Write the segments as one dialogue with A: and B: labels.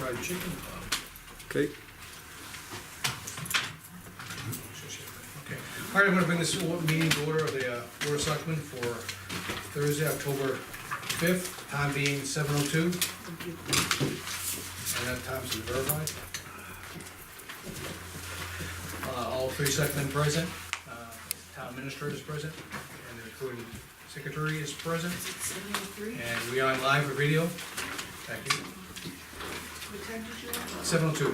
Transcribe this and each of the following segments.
A: fried chicken.
B: Okay.
A: Okay. All right, I'm gonna bring this meeting to order of the Board of Selectmen for Thursday, October 5th, time being 7:02. And that time's been verified. All three selectmen present, town administrator is present, and the recording secretary is present. And we are on live for video. Thank you.
C: What time did you have?
A: 7:02.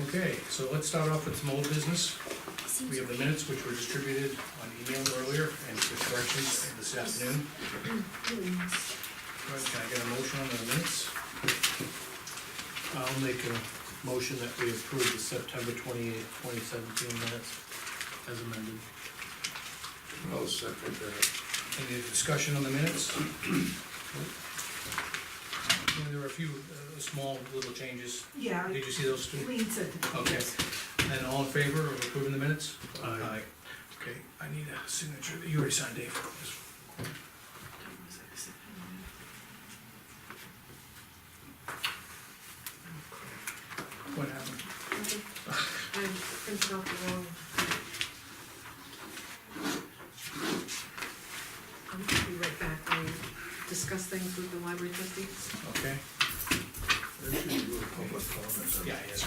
A: Okay, so let's start off with some old business. We have the minutes which were distributed on email earlier and with corrections this afternoon. Right, can I get a motion on the minutes?
D: I'll make a motion that we approve the September 28th, 2017 minutes as amended.
B: I'll second that.
A: Any discussion on the minutes? There were a few small little changes.
C: Yeah,
A: Did you see those two?
C: Lean said.
A: Okay. And all in favor of approving the minutes?
D: Aye.
A: Okay, I need a signature. You already signed, Dave. What happened?
C: I printed out the wrong. I'm gonna be right back, I discuss things with the library trustees.
A: Okay.
B: Public comments.
A: Yeah, yes.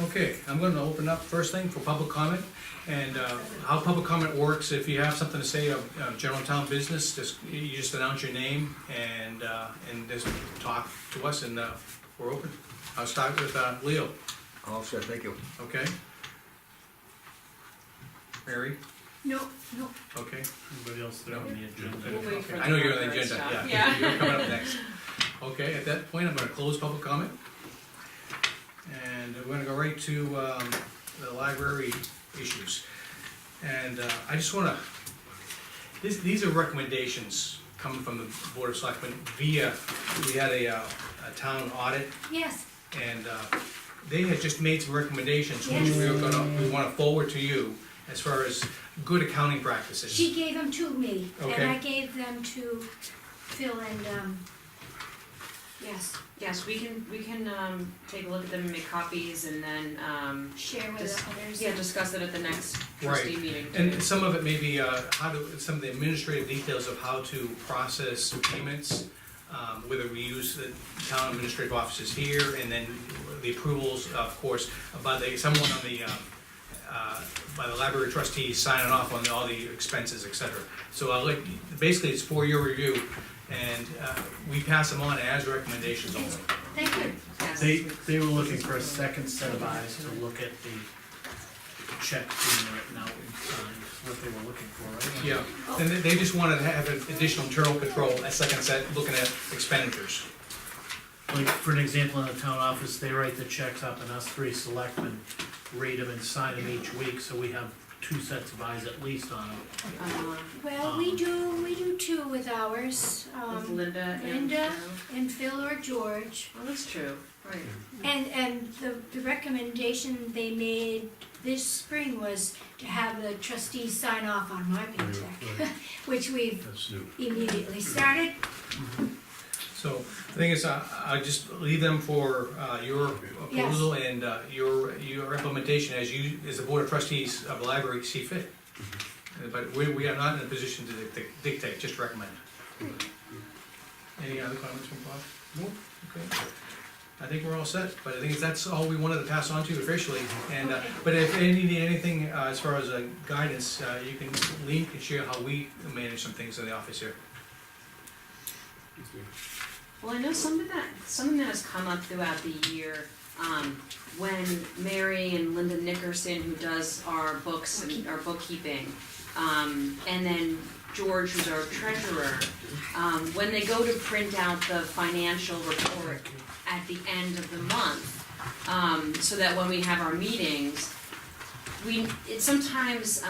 A: Okay, I'm gonna open up first thing for public comment, and how public comment works, if you have something to say of general town business, you just announce your name and just talk to us, and we're open. I'll start with Leo,
B: All set, thank you.
A: okay? Mary,
C: No,
A: okay?
D: Anybody else there on the agenda?
C: We'll wait for
A: Okay, I know you're on the
C: the
A: agenda,
C: stuff.
A: yeah, you're coming up next. Okay, at that point, I'm gonna close public comment. And we're gonna go right to the library issues. And I just wanna, these are recommendations coming from the Board of Selectmen via, we had a town audit,
E: Yes,
A: and they had just made some recommendations, which
E: Yes.
A: we wanna forward to you as far as good accounting practices.
E: she gave them to me,
A: Okay.
E: and I gave them to Phil and, yes,
F: Yes, we can take a look at them and make copies and then,
E: share with
F: Just-
E: others.
F: yeah, discuss it at the next trustee
A: Right.
F: meeting.
A: And some of it may be some of the administrative details of how to process payments, whether we use the town administrative offices here, and then the approvals, of course, by someone on the, by the library trustees signing off on all the expenses, et cetera. So basically, it's for your review, and we pass them on as recommendations only.
E: Thank you.
F: Yes.
D: They were looking for a second set of eyes to look at the check being written out and signed, what they were looking for, right?
A: Yeah, and they just wanted to have an additional internal control, a second set, looking at expenditures.
D: Like, for an example, in the town office, they write the checks up and us three selectmen read them and sign them each week, so we have two sets of eyes at least on them.
E: Well, we do two with ours,
F: With Linda and.
E: Linda. And Phil or George.
F: Oh, that's true, right.
E: And the recommendation they made this spring was to have the trustees sign off on my paycheck, which we've
B: That's new.
E: immediately started.
A: So, the thing is, I just leave them for your approval and your implementation as the Board of Trustees of the library see fit. But we are not in a position to dictate, just recommend. Any other comments from Bob? No. Okay. I think we're all set, but I think that's all we wanted to pass on to you officially. And,
E: Okay.
A: but if you need anything as far as guidance, Lean can share how we manage some things in the office here.
F: Well, I know something that has come up throughout the year, when Mary and Linda Nickerson, who does our books and our bookkeeping, and then George, who's our treasurer, when they go to print out the financial report at the end of the month, so that when we have our meetings, sometimes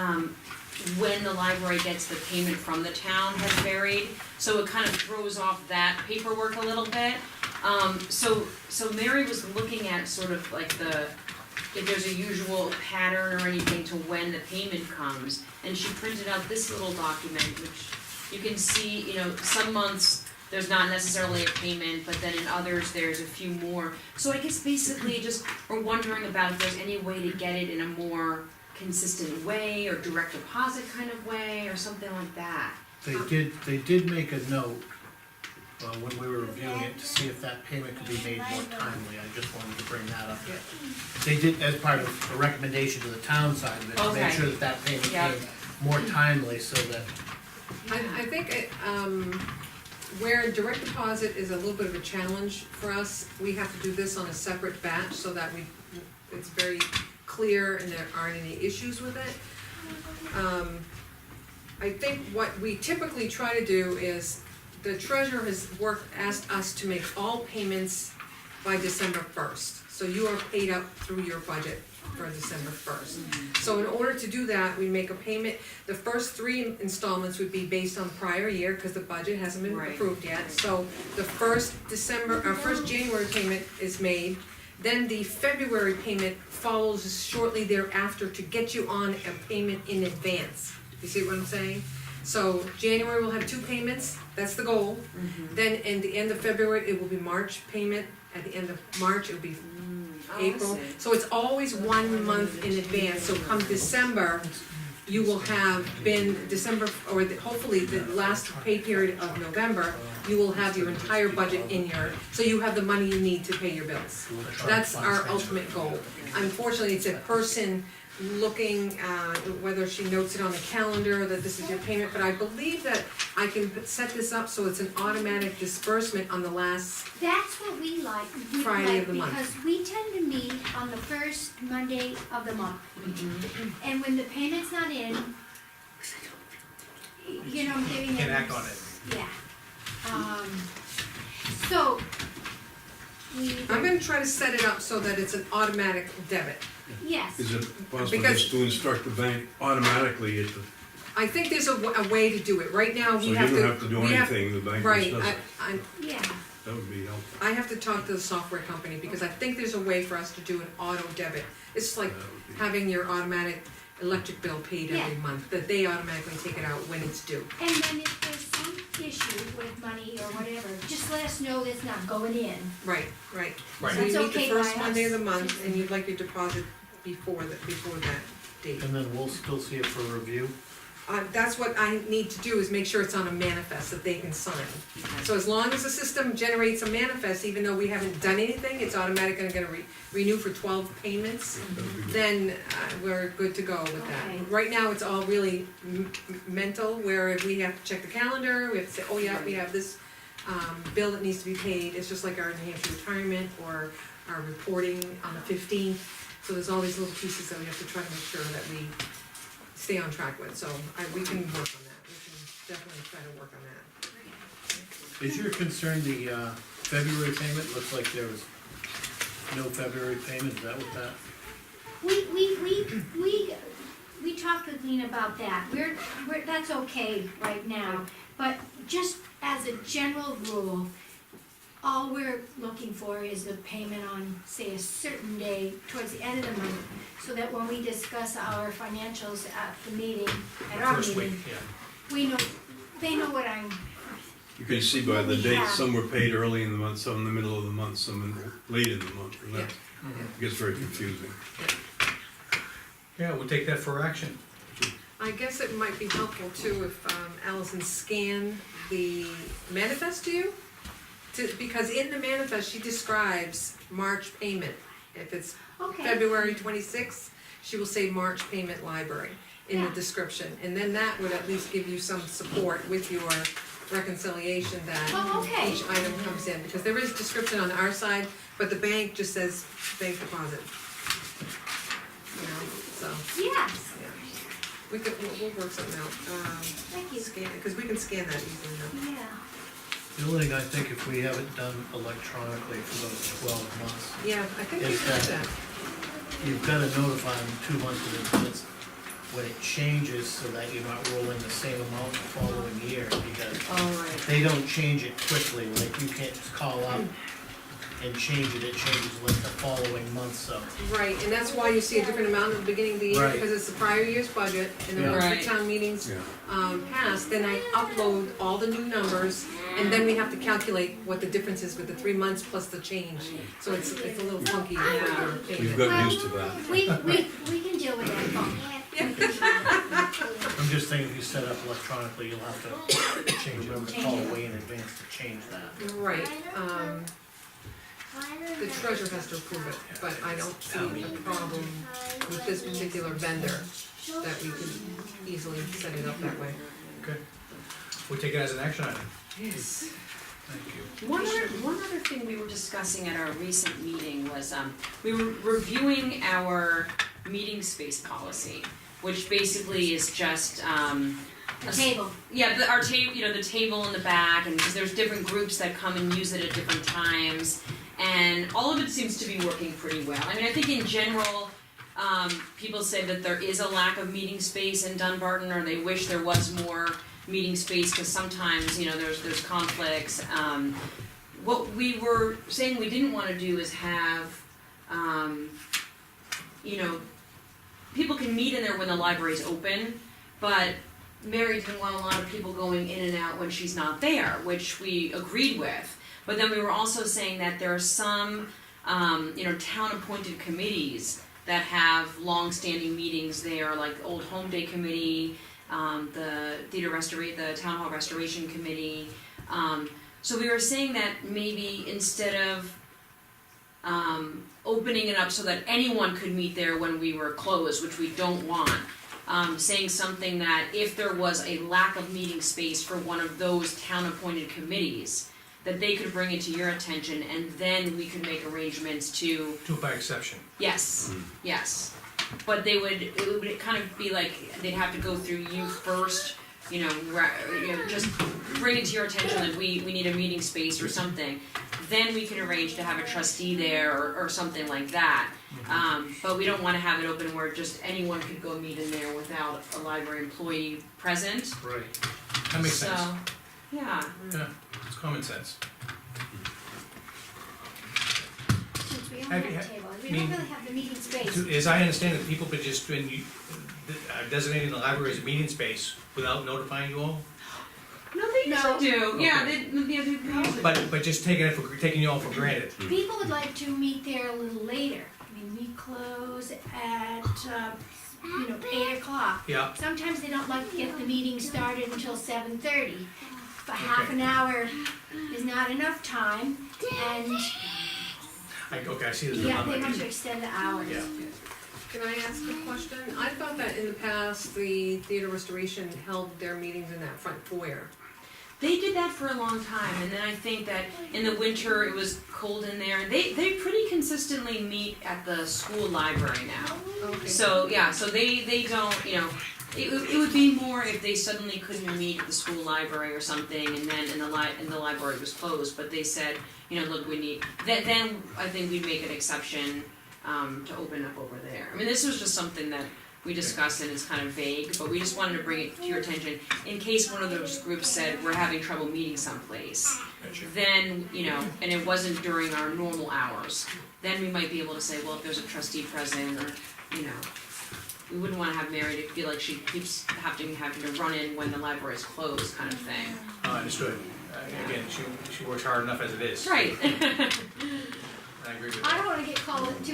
F: when the library gets the payment from the town has varied, so it kind of throws off that paperwork a little bit. So Mary was looking at sort of like if there's a usual pattern or anything to when the payment comes, and she printed out this little document, which you can see, some months there's not necessarily a payment, but then in others, there's a few more. So I guess basically just, we're wondering about if there's any way to get it in a more consistent way, or direct deposit kind of way, or something like that.
D: They did make a note, when we were reviewing it, to see if that payment could be made more timely, I just wanted to bring that up.
C: Yeah.
D: They did, as part of a recommendation to the town side of it, to make
F: Okay.
D: sure that that payment
F: Yeah.
D: came more timely, so that,
C: I think, where direct deposit is a little bit of a challenge for us, we have to do this on a separate batch so that it's very clear and there aren't any issues with it. I think what we typically try to do is, the treasurer has asked us to make all payments by December 1st. So you are paid up through your budget for December 1st. So in order to do that, we make a payment, the first 3 installments would be based on prior year, cause the budget hasn't been
F: Right.
C: approved yet. So the first January payment is made, then the February payment follows shortly thereafter to get you on a payment in advance. You see what I'm saying? So January will have 2 payments, that's the goal. Then in the end of February, it will be March payment, at the end of March, it'll be
F: Oh, I
C: April.
F: see.
C: So it's always 1 month in advance, so come December, you will have been December, or hopefully the last pay period of November, you will have your entire budget in so you have the money you need to pay your bills. That's our ultimate goal. Unfortunately, it's a person looking, whether she notes it on the calendar that this is your payment, but I believe that I can set this up so it's an automatic disbursement on the last,
E: That's what we like.
C: Friday of the month.
E: Because we tend to meet on the first Monday of the month. And when the payment's not in, you know, I'm giving it.
A: Can't act on it.
E: Yeah. So,
C: I'm gonna try to set it up so that it's an automatic debit.
E: yes.
B: Is it possible
C: Because-
B: just to instruct the bank automatically at the,
C: I think there's a way to do it. Right now,
B: so
C: we
B: you
C: have to.
B: don't have to do
C: we have-
B: anything, the bank just
C: Right,
B: does it?
E: Yeah.
B: That would be helpful.
C: I have to talk to the software company, because I think there's a way for us to do an auto debit. It's like
B: That would be-
C: having your automatic electric bill paid every
E: Yeah.
C: month, that they automatically take it out when it's due.
E: And then if there's some issue with money or whatever, just let us know that's not going in.
C: Right, right.
A: Right.
C: So you
E: That's
C: meet the
E: okay
C: first
E: by
C: Monday of
E: us.
C: the month, and you'd like your deposit before that date.
D: and then we'll still see it for review.
C: That's what I need to do, is make sure it's on a manifest that they can sign. So as long as the system generates a manifest, even though we haven't done anything, it's automatically gonna renew for 12 payments,
B: That would be good.
C: then we're good to go with that.
E: Okay.
C: Right now, it's all really mental, where we have to check the calendar, we have to say, oh yeah, we have this bill that needs to be paid. It's just like our New Hampshire retirement or our reporting on the 15th. So there's all these little pieces that we have to try to make sure that we stay on track with, so we can work on that. We can definitely try to work on that.
D: Is your concern the, February payment? Looks like there was no February payment, is that what that?
E: We talked with Lean about that, that's okay right now, but just as a general rule, all we're looking for is the payment on, say, a certain day towards the end of the month, so that when we discuss our financials at the meeting, at our
A: First week,
E: meeting,
A: yeah.
E: we know, they know what I'm,
B: You can see by the
E: We
B: date,
E: have-
B: some were paid early in the month, some in the middle of the month, some late in the month, and that gets very confusing.
A: Yeah, we'll take that for action.
C: I guess it might be helpful too if Allison scanned the manifest to you. Because in the manifest, she describes March payment. If it's
E: okay.
C: February 26th, she will say March payment library in the
E: Yeah.
C: description. And then that would at least give you some support with your reconciliation that
E: Oh, okay.
C: each item comes in. Because there is description on our side, but the bank just says bank deposit. You know, so,
E: Yes,
C: yeah. We'll work something out.
E: thank you,
C: Scan, because we can scan that easily enough.
E: yeah.
D: The only thing I think, if we have it done electronically for those 12 months,
C: Yeah, I think we
D: Is
C: should do
D: that-
C: that.
D: you've gotta notify them 2 months in advance when it changes, so that you're not rolling the same amount the following year, because
C: All right.
D: they don't change it quickly, like you can't just call up and change it, it changes like the following month, so.
C: Right, and that's why you see a different amount at the beginning of the year,
D: Right.
C: because it's the prior year's budget, and then
D: Yeah.
C: once the
F: Right.
C: town meetings,
B: Yeah.
C: pass, then I upload all the new numbers, and then we have to calculate what the difference is with the 3 months plus the change. So it's a little funky.
F: Yeah.
B: We've gotten used to that.
E: We can deal with that.
D: I'm just thinking if you set up electronically, you'll have to change it, call way in advance to change that.
C: Right, the treasurer has to approve it, but I don't see a problem with this particular vendor, that we could easily set it up that way.
A: Good. We take it as an action item.
C: Yes.
A: Thank you.
F: One other thing we were discussing at our recent meeting was, we were reviewing our meeting space policy, which basically is just,
E: The table.
F: yeah, our table, the table in the back, and because there's different groups that come and use it at different times, and all of it seems to be working pretty well. I mean, I think in general, people say that there is a lack of meeting space in Dunbarton, or they wish there was more meeting space, because sometimes, there's conflicts. What we were saying we didn't wanna do is have, people can meet in there when the library's open, but Mary didn't want a lot of people going in and out when she's not there, which we agreed with. But then we were also saying that there are some, town-appointed committees that have long-standing meetings there, like the Old Home Day Committee, the Town Hall Restoration Committee. So we were saying that maybe instead of opening it up so that anyone could meet there when we were closed, which we don't want, saying something that if there was a lack of meeting space for one of those town-appointed committees, that they could bring it to your attention, and then we could make arrangements to,
A: Do it by exception.
F: yes, yes. But it would kind of be like, they'd have to go through you first, just bring it to your attention that we need a meeting space or something. Then we could arrange to have a trustee there or something like that. But we don't wanna have it open where just anyone could go meet in there without a library employee present.
D: Right.
A: That makes sense.
F: So, yeah.
A: Yeah, it's common sense.
E: Since we don't
A: Have
E: have
A: you
E: a
A: had-
E: table,
A: I
E: we
A: mean-
E: don't really have the meeting space.
A: As I understand it, people could just, when you, designating the library as a meeting space without notifying you all?
F: No, they
E: No.
F: usually do, yeah,
A: Okay.
F: they usually.
A: But just taking you all for granted.
E: People would like to meet there a little later. I mean, we close at, 8 o'clock.
A: Yeah,
E: Sometimes they don't like to get the meeting started until 7:30. But half
A: Okay.
E: an hour is not enough time, and
A: okay, I see this.
E: yeah, they want to extend the hours.
A: Yeah.
C: Can I ask a question? I thought that in the past, the theater restoration held their meetings in that front foyer.
F: They did that for a long time, and then I think that in the winter it was cold in there. They pretty consistently meet at the school library now.
C: Okay.
F: So yeah, so they don't, it would be more if they suddenly couldn't meet at the school library or something, and the library was closed. But they said, look, we need. Then I think we'd make an exception to open up over there. I mean, this was just something that we discussed and it's kind of vague, but we just wanted to bring it to your attention in case one of those groups said we're having trouble meeting someplace.
A: Gotcha.
F: Then, and it wasn't during our normal hours, then we might be able to say, well, if there's a trustee present, or, we wouldn't wanna have Mary to feel like she keeps having to run in when the library is closed, kind of thing.
A: Understood. Again, she works hard enough as it is.
F: Right.
A: I agree with
E: I
A: that.
E: don't wanna get called at 2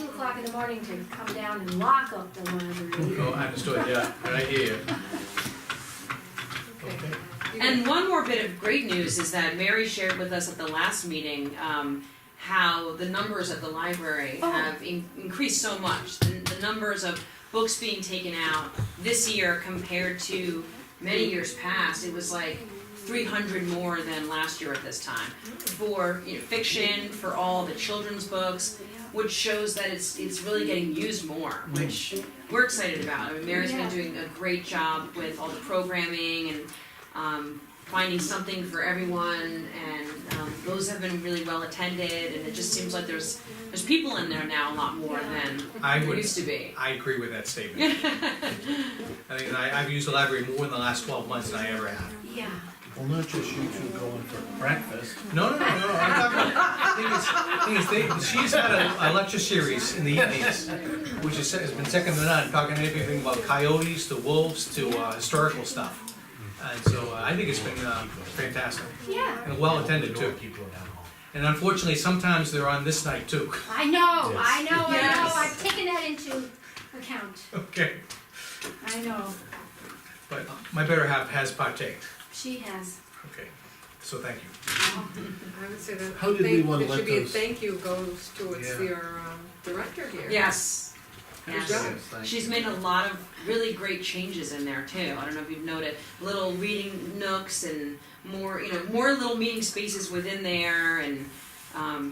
E: o'clock in the morning to come down and lock up the library.
A: Oh, understood, yeah, I hear you.
C: Okay.
F: And one more bit of great news is that Mary shared with us at the last meeting, how the numbers at the library have increased so much. The numbers of books being taken out this year compared to many years past, it was like 300 more than last year at this time. For fiction, for all the children's books, which shows that it's really getting used more, which we're excited about. I mean, Mary's been doing a great job with all the programming and finding something for everyone, and those have been really well attended, and it just seems like there's people in there now a lot more than there used to be.
A: I agree with that statement. I think I've used the library more in the last 12 months than I ever have.
E: Yeah.
D: Well, not just you two going for breakfast.
A: No, I'm talking about, she's had a lecture series in the evenings, which has been second to none, talking everything about coyotes to wolves to historical stuff. And so I think it's been fantastic
E: Yeah,
A: and well attended too. And unfortunately, sometimes they're on this night too.
E: I know,
F: Yes.
E: I've taken that into account,
A: Okay,
E: I know,
A: but my better half has partaked.
E: she has.
A: Okay, so thank you.
C: I would say that,
D: How did we wanna
C: there
D: let
C: should be a
D: those-
C: thank you goes towards
D: Yeah.
C: your, director here.
F: Yes.
C: Good
F: Yes.
C: job.
D: Thank
F: She's
D: you.
F: made a lot of really great changes in there too. I don't know if you've noted, little reading nooks and more, more little meeting spaces within there, and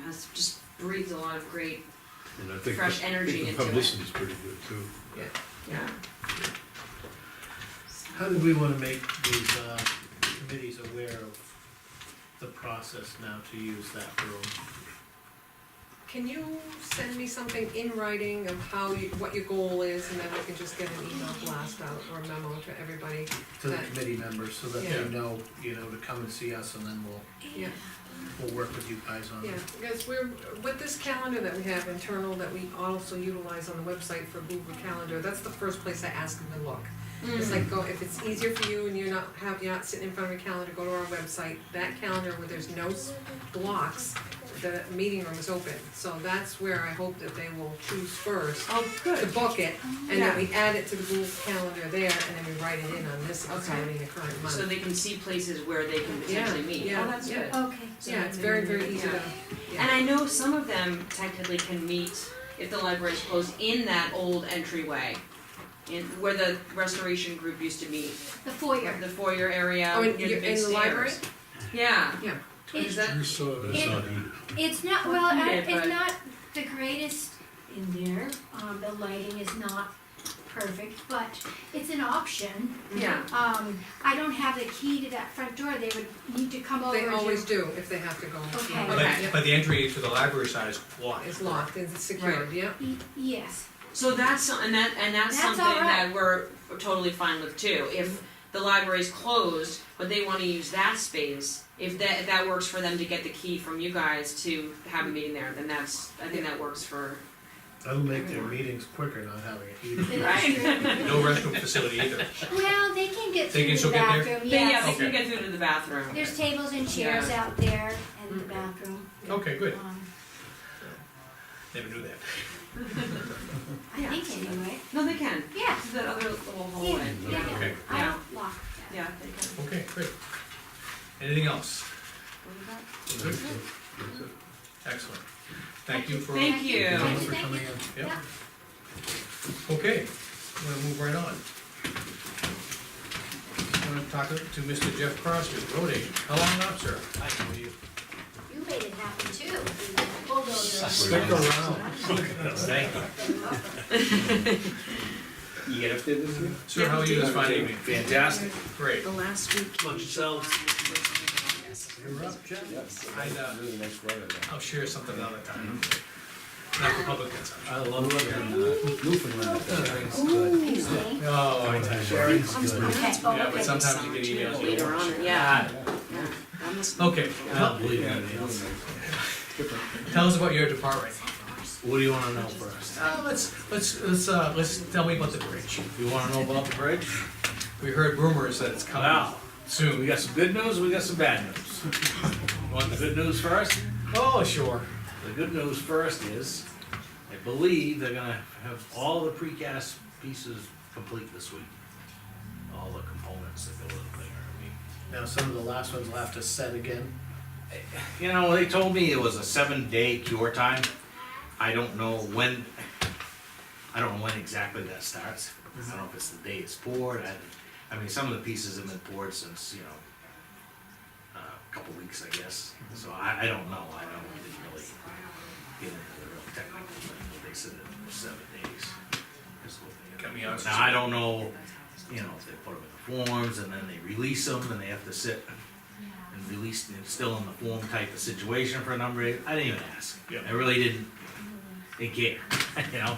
F: has just breathed a lot of great,
B: And I think
F: Fresh energy
B: the
F: into it.
B: publicity's pretty good too.
F: yeah.
D: How did we wanna make these, committees aware of the process now to use that room?
C: Can you send me something in writing of what your goal is, and then I can just get an email blast out or a memo to everybody?
D: To the
C: That-
D: committee members, so that
C: Yeah.
D: they know, to come and see us, and then
C: Yeah,
D: we'll work with you guys on
C: yeah,
D: it.
C: because with this calendar that we have internal, that we also utilize on the website for Google Calendar, that's the first place I ask them to look. It's like, if it's easier for you and you're not sitting in front of a calendar, go to our website, that calendar where there's no blocks, the meeting room is open. So that's where I hope that they will choose first
F: Oh,
C: to
F: good.
C: book it, and then we add it to the Google Calendar there, and then we write it in on this,
F: Okay.
C: counting the current month.
F: So they can see places where they can potentially meet.
C: yeah,
F: Oh, that's
C: yeah.
F: good.
E: Okay,
F: So
C: Yeah,
F: they
C: it's
F: can-
C: very, very easy
F: yeah.
C: to,
F: And I know some of them technically can meet, if the library is closed, in that old entryway, where the restoration group used to meet,
E: the foyer.
F: the foyer area,
C: Oh,
F: near the
C: in
F: big
C: the library?
F: stairs. Yeah.
C: yeah.
F: Is that,
B: It's not heated.
E: It's not, well,
F: Okay,
E: it's
F: but-
E: not the greatest in there, the lighting is not perfect, but it's an option.
F: yeah,
E: I don't have the key to that front door, they would need to come over
C: They
E: and
C: always do if they have to go.
E: Okay.
F: Okay.
A: But the entry to the library side is locked.
C: It's locked, it's secured, yeah.
E: Yes,
F: so that's, and that's
E: That's
F: something
E: all right.
F: that we're totally fine with too. If the library's closed, but they wanna use that space, if that works for them to get the key from you guys to have a meeting there, then I think that works for.
D: That'll make their meetings quicker not having it heated.
E: that's true.
A: No restroom facility either.
E: Well, they can get
A: They
E: through
A: can
E: the
A: still get there?
E: bathroom,
F: Yeah,
E: yes.
F: they
A: Okay.
F: can get through to the bathroom.
E: There's tables and chairs
F: Yeah.
E: out there in the bathroom.
A: Okay, good.
E: Um,
A: Never knew that.
E: I think anyway,
F: No, they can.
E: yeah,
F: To that other little
E: yeah,
F: hallway.
E: yeah,
A: Okay.
E: I
F: Yeah.
E: don't lock that.
F: Yeah, they can.
A: Okay, great. Anything else?
F: What was that?
A: Good? Excellent. Thank you for.
F: Thank you.
E: Thank you,
D: for
E: thank
D: coming
E: you.
D: in.
A: Yep.
E: Yeah.
A: Okay, I'm gonna move right on. I'm gonna talk to Mr. Jeff Crosby, road agent. How long up, sir?
G: Hi, how are you?
E: You made it happen too. Bulldozer.
G: Stick
D: around.
G: Thank you. You get up there this year?
A: Sir, how are you this fine evening?
G: Fantastic.
A: Great.
F: The last week.
G: Lunch yourselves.
D: You're up, Jeff.
G: Really nice weather there.
A: I'll share something another time. Not for public consumption.
G: I love it in Newfoundland.
E: Thanks, Dave.
A: Oh, I tell you.
G: Sharing's good.
E: Okay, oh,
A: Yeah, but
E: okay.
A: sometimes you get emails. you
F: Later
A: don't
F: on,
A: watch.
F: yeah.
A: Okay,
G: I don't believe it.
A: tell us about your department.
G: What do you wanna know first?
A: Let's tell me about the bridge.
G: You wanna know about the bridge?
A: We heard rumors that it's coming
G: Wow, we
A: soon.
G: got some good news, we got some bad news. You want the good news first?
A: Oh, sure.
G: The good news first is, I believe they're gonna have all the precast pieces complete this week. All the components that go with the thing are gonna be.
D: Now, some of the last ones will have to set again.
G: You know, they told me it was a 7-day cure time. I don't know when exactly that starts. I don't know if it's the day it's poured. I mean, some of the pieces have been poured since, a couple weeks, I guess. So I don't know. I didn't really get into the real technical thing, but they said it was 7 days. is what they-
A: Got me honest.
G: Now, I don't know, if they put them in the forms and then they release them and they have to sit and release, it's still in the form type of situation for a number of days. I didn't even ask.
A: Yeah.
G: I really didn't care, I mean,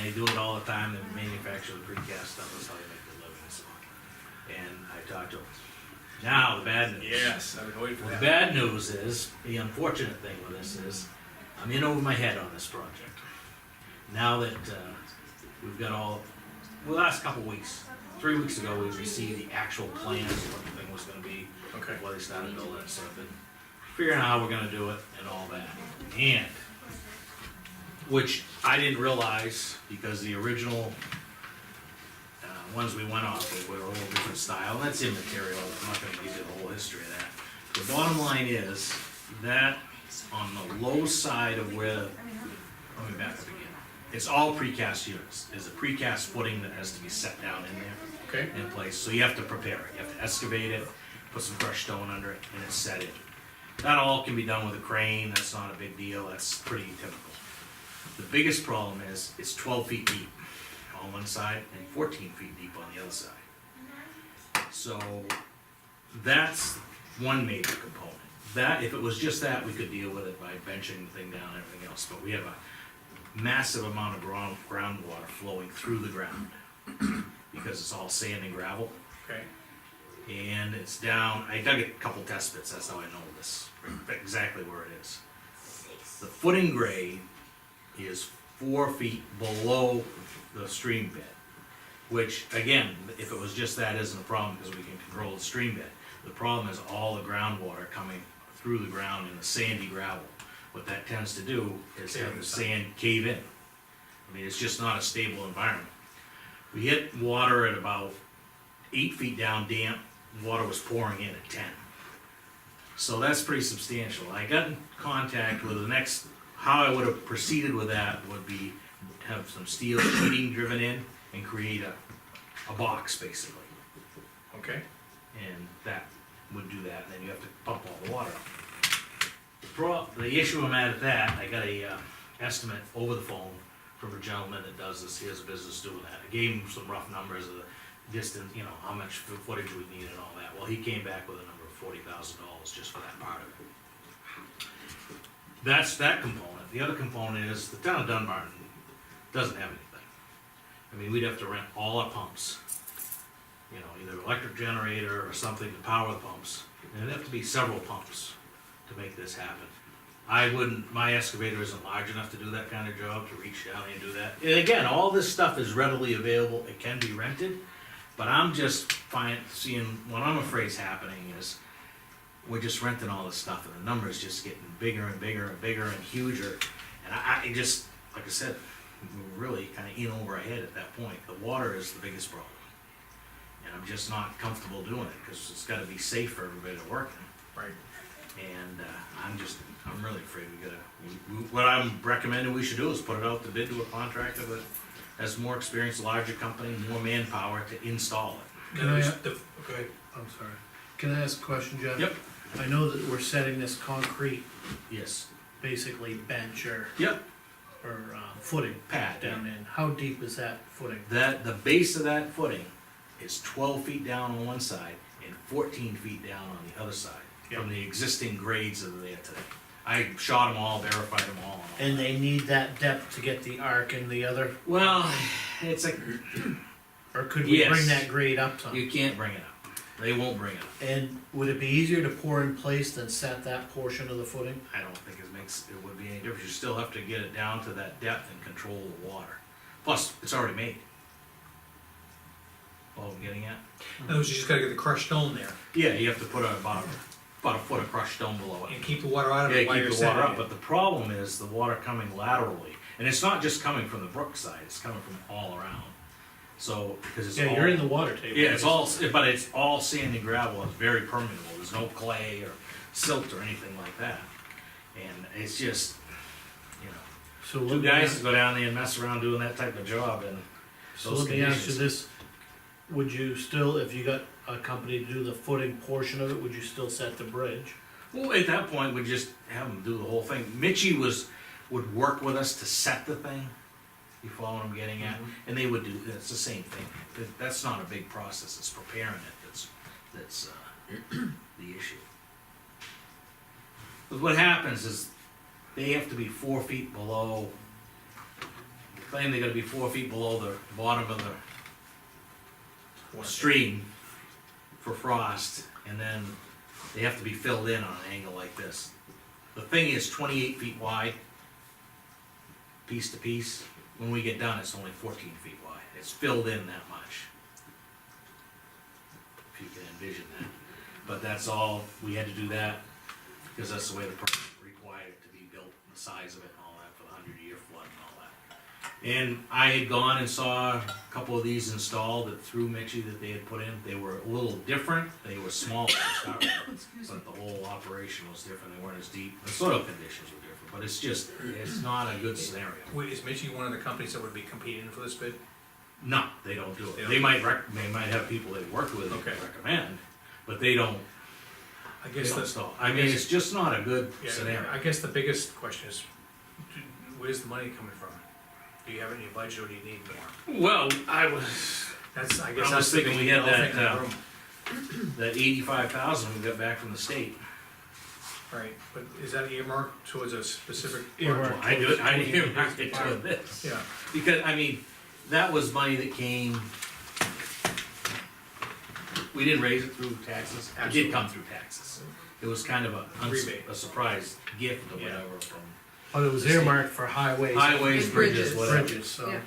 G: they do it all the time, they manufacture the precast stuff, that's how they make their living, so. And I talked to Now, the bad news.
A: Yes, I've been waiting for
G: The
A: that.
G: bad news is, the unfortunate thing with this is, I'm in over my head on this project. Now that, we've got all, the last couple weeks, 3 weeks ago, we received the actual plans of what the thing was gonna be.
A: Okay.
G: Before they started building it, so I've been figuring out how we're gonna do it and all that. And, which I didn't realize, because the original, ones we went off of were a little different style, and that's immaterial, I'm not gonna give you the whole history of that. The bottom line is, that on the low side of where, let me back up again. It's all precast units, there's a precast footing that has to be set down in there,
A: Okay,
G: in place, so you have to prepare it, you have to excavate it, put some crushed stone under it, and it's set in. That all can be done with a crane, that's not a big deal, that's pretty typical. The biggest problem is, it's 12 feet deep on one side and 14 feet deep on the other side. So, that's one major component. That, if it was just that, we could deal with it by benching the thing down and everything else, but we have a massive amount of groundwater flowing through the ground, because it's all sand and gravel.
A: okay,
G: And it's down, I dug a couple test pits, that's how I know this, exactly where it is. The footing grade is 4 feet below the stream bed, which, again, if it was just that, isn't a problem, because we can control the stream bed. The problem is all the groundwater coming through the ground in the sandy gravel. What that tends to do is have the sand cave in. I mean, it's just not a stable environment. We hit water at about 8 feet down damp, water was pouring in at 10. So that's pretty substantial. I got in contact with the next, how I would have proceeded with that would be have some steel sheeting driven in and create a box basically.
A: okay.
G: And that would do that, and then you have to pump all the water up. The issue I'm at that, I got a estimate over the phone from a gentleman that does this, he has a business doing that. I gave him some rough numbers of the distance, you know, how much footage we need and all that. Well, he came back with a number of $40,000 just for that part of it. That's that component. The other component is the town of Dunbarton doesn't have anything. I mean, we'd have to rent all our pumps, you know, either electric generator or something to power the pumps. And it'd have to be several pumps to make this happen. My excavator isn't large enough to do that kind of job, to reach down and do that. And again, all this stuff is readily available, it can be rented, but I'm just seeing, what I'm afraid is happening is, we're just renting all this stuff, and the number's just getting bigger and bigger and bigger and huger. And I just, like I said, we're really kinda in over our head at that point. The water is the biggest problem. And I'm just not comfortable doing it, cause it's gotta be safe for everybody to work in.
A: Right.
G: And I'm really afraid what I'm recommending we should do is put it out to bid to a contractor that has more experience, larger company, more manpower to install it.
D: Can I-
A: Go ahead.
D: I'm sorry. Can I ask a question, Jeff?
G: Yep.
D: I know that we're setting this concrete,
G: Yes.
D: basically bench or
G: Yep.
D: footing
G: Pad,
D: down in. How deep is that footing?
G: The base of that footing is 12 feet down on one side and 14 feet down on the other side, from the existing grades that are there today. I shot them all, verified them all.
D: And they need that depth to get the arc and the other,
G: Well, it's like,
D: or could we
G: Yes.
D: bring that grade up some?
G: you can't bring it up. They won't bring it up.
D: And would it be easier to pour in place than set that portion of the footing?
G: I don't think it would be any difference. You still have to get it down to that depth and control the water. Plus, it's already made. All I'm getting at?
A: No, you just gotta get the crushed stone there,
G: Yeah, you have to put about a foot of crushed stone below it.
A: and keep the water out of
G: Yeah,
A: it while
G: keep
A: you're
G: the water
A: setting
G: up,
A: it.
G: but the problem is the water coming laterally. And it's not just coming from the brook side, it's coming from all around. So, because it's all.
D: Yeah, you're in the water table.
G: Yeah, but it's all sand and gravel, it's very permeable, there's no clay or silt or anything like that. And it's just, you know,
D: So
G: two
D: let me
G: guys
D: ask,
G: go down there and mess around doing that type of job and
D: so
G: those
D: let me ask you
G: conditions.
D: this, would you still, if you got a company to do the footing portion of it, would you still set the bridge?
G: Well, at that point, we just have them do the whole thing. Mitchie would work with us to set the thing, you follow what I'm getting at? And they would do, it's the same thing. That's not a big process, it's preparing it that's the issue. But what happens is, they have to be 4 feet below, claim they gotta be 4 feet below the bottom of the stream for frost, and then they have to be filled in on an angle like this. The thing is 28 feet wide, piece to piece. When we get done, it's only 14 feet wide. It's filled in that much. If you can envision that. But that's all, we had to do that, because that's the way the permit required it to be built, the size of it and all that, for the 100-year flood and all that. And I had gone and saw a couple of these installed that through Mitchie that they had put in. They were a little different, they were smaller to start with, but the whole operation was different, they weren't as deep. The soil conditions were different, but it's just, it's not a good scenario.
A: Wait, is Mitchie one of the companies that would be competing for this bid?
G: No, they don't do
A: They
G: it.
A: don't.
G: They might they might have people they work with that
A: Okay.
G: recommend, but they don't,
A: I
G: they
A: guess
G: don't
A: that's,
G: stall. I mean, it's just not a good
A: yeah,
G: scenario.
A: I guess the biggest question is, where's the money coming from? Do you have it in your budget or do you need more?
G: Well, I was
A: That's, I
G: I
A: guess
G: was
A: that's the
G: thinking
A: big
G: we had
A: elephant in the
G: that,
A: room.
G: that 85,000 we got back from the state.
A: Right, but is that earmarked towards a specific?
D: Earmarked.
G: I didn't mark it to this.
A: Yeah,
G: Because, I mean, that was money that came, we didn't raise it through taxes, it did come through taxes. It was kind of
A: Rebate.
G: a surprise gift or
A: Yeah.
G: whatever from
D: But it was earmarked for highways.
G: highways,
C: And
G: bridges,
C: bridges.
G: whatever.
D: Bridges, so.
C: Yeah.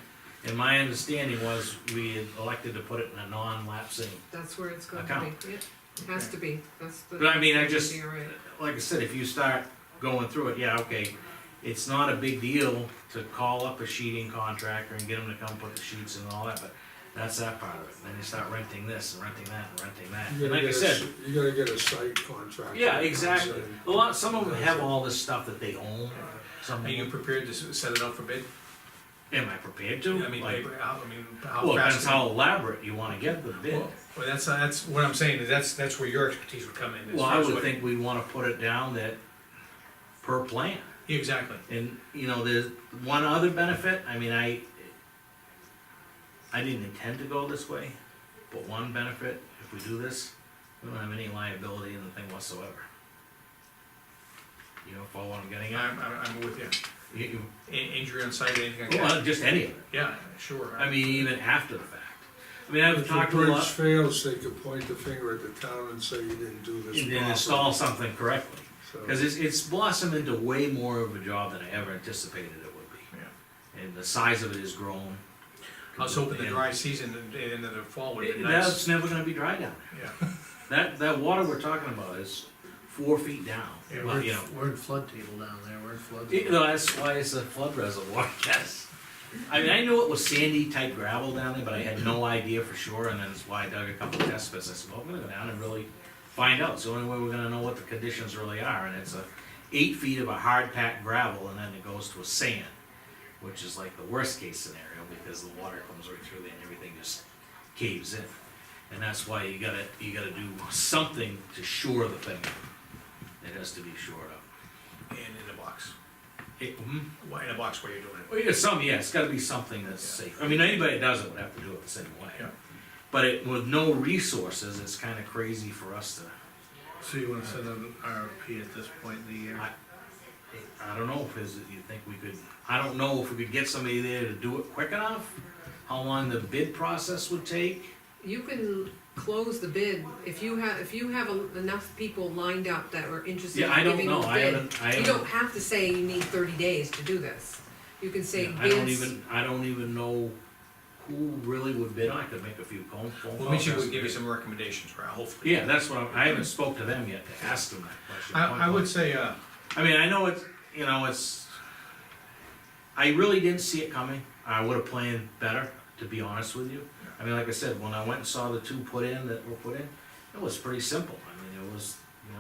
G: And my understanding was we had elected to put it in a non-lapsing.
C: That's where it's going to
G: Account.
C: be, yeah, it has to be, that's the.
G: But I mean, I just,
C: You're right.
G: like I said, if you start going through it, yeah, okay, it's not a big deal to call up a sheeting contractor and get them to come put the sheets in and all that, but that's that part of it. Then you start renting this and renting that and renting that.
H: You
G: And
H: gotta
G: like I
H: get a
G: said,
H: you gotta get a site contract.
G: yeah, exactly. Some of them have all this stuff that they own. Some
A: are
G: of
A: you
G: them,
A: prepared to set it out for bid?
G: am I prepared to?
A: I mean,
G: Like,
A: how
G: well,
A: fast?
G: depends how elaborate you wanna get the bid.
A: Well, that's what I'm saying, is that's where your expertise would come in. as
G: Well,
A: far
G: I
A: as
G: would
A: what-
G: think we'd wanna put it down that per plan.
A: Yeah, exactly.
G: And, you know, there's one other benefit, I mean, I didn't intend to go this way, but one benefit, if we do this, we don't have any liability in the thing whatsoever. You know, follow what I'm getting at?
A: I'm with you.
G: You-
A: Injury on site, anything like
G: you-
A: that?
G: Well, just any of it,
A: Yeah, sure.
G: I mean, even after the fact. I mean, I've
H: If the
G: talked to a
H: bridge
G: lot,
H: fails, they could point the finger at the town and say you didn't do this
G: and
H: properly.
G: then install something correctly.
H: So-
G: Cause it's blossomed into way more of a job than I ever anticipated it would be.
A: Yeah.
G: And the size of it has grown.
A: I was hoping the
G: And
A: dry season and into the fall would be
G: That's
A: nice.
G: never gonna be dry down
A: Yeah,
G: there. That water we're talking about is 4 feet down.
A: Yeah,
G: Well, you know,
D: We're in flood table down there, we're in flood.
G: you know, that's why it's a flood reservoir, yes. I mean, I knew it was sandy type gravel down there, but I had no idea for sure, and that's why I dug a couple of test pits. I said, well, I'm gonna go down and really find out. It's the only way we're gonna know what the conditions really are, and it's 8 feet of a hard packed gravel, and then it goes to a sand, which is like the worst case scenario, because the water comes right through there and everything just caves in. And that's why you gotta do something to shore the thing up. It has to be shored up.
A: and in the box.
G: In
A: In a box where you're doing it.
G: Well, yeah, it's gotta be something that's safe. I mean, anybody that does it would have to do it the same way.
A: Yeah.
G: But with no resources, it's kinda crazy for us to,
D: So you wanna send an RFP at this point in the year?
G: I don't know if you think we could, I don't know if we could get somebody there to do it quick enough, how long the bid process would take.
C: You can close the bid, if you have enough people lined up that are interested
G: Yeah, I
C: in
G: don't
C: giving you
G: know,
C: a
G: I
C: bid.
G: haven't,
C: You don't have to say you need 30 days to do this. You can say
G: I don't
C: bids,
G: even know who really would bid. I could make a few phone calls.
A: Well, Mitchie would give you some recommendations, right, hopefully.
G: Yeah, that's what I haven't spoke to them yet to ask them that question.
A: I would say,
G: I mean, I know it's, I really didn't see it coming. I would've planned better, to be honest with you. I mean, like I said, when I went and saw the 2 that were put in, it was pretty simple. I mean, it was,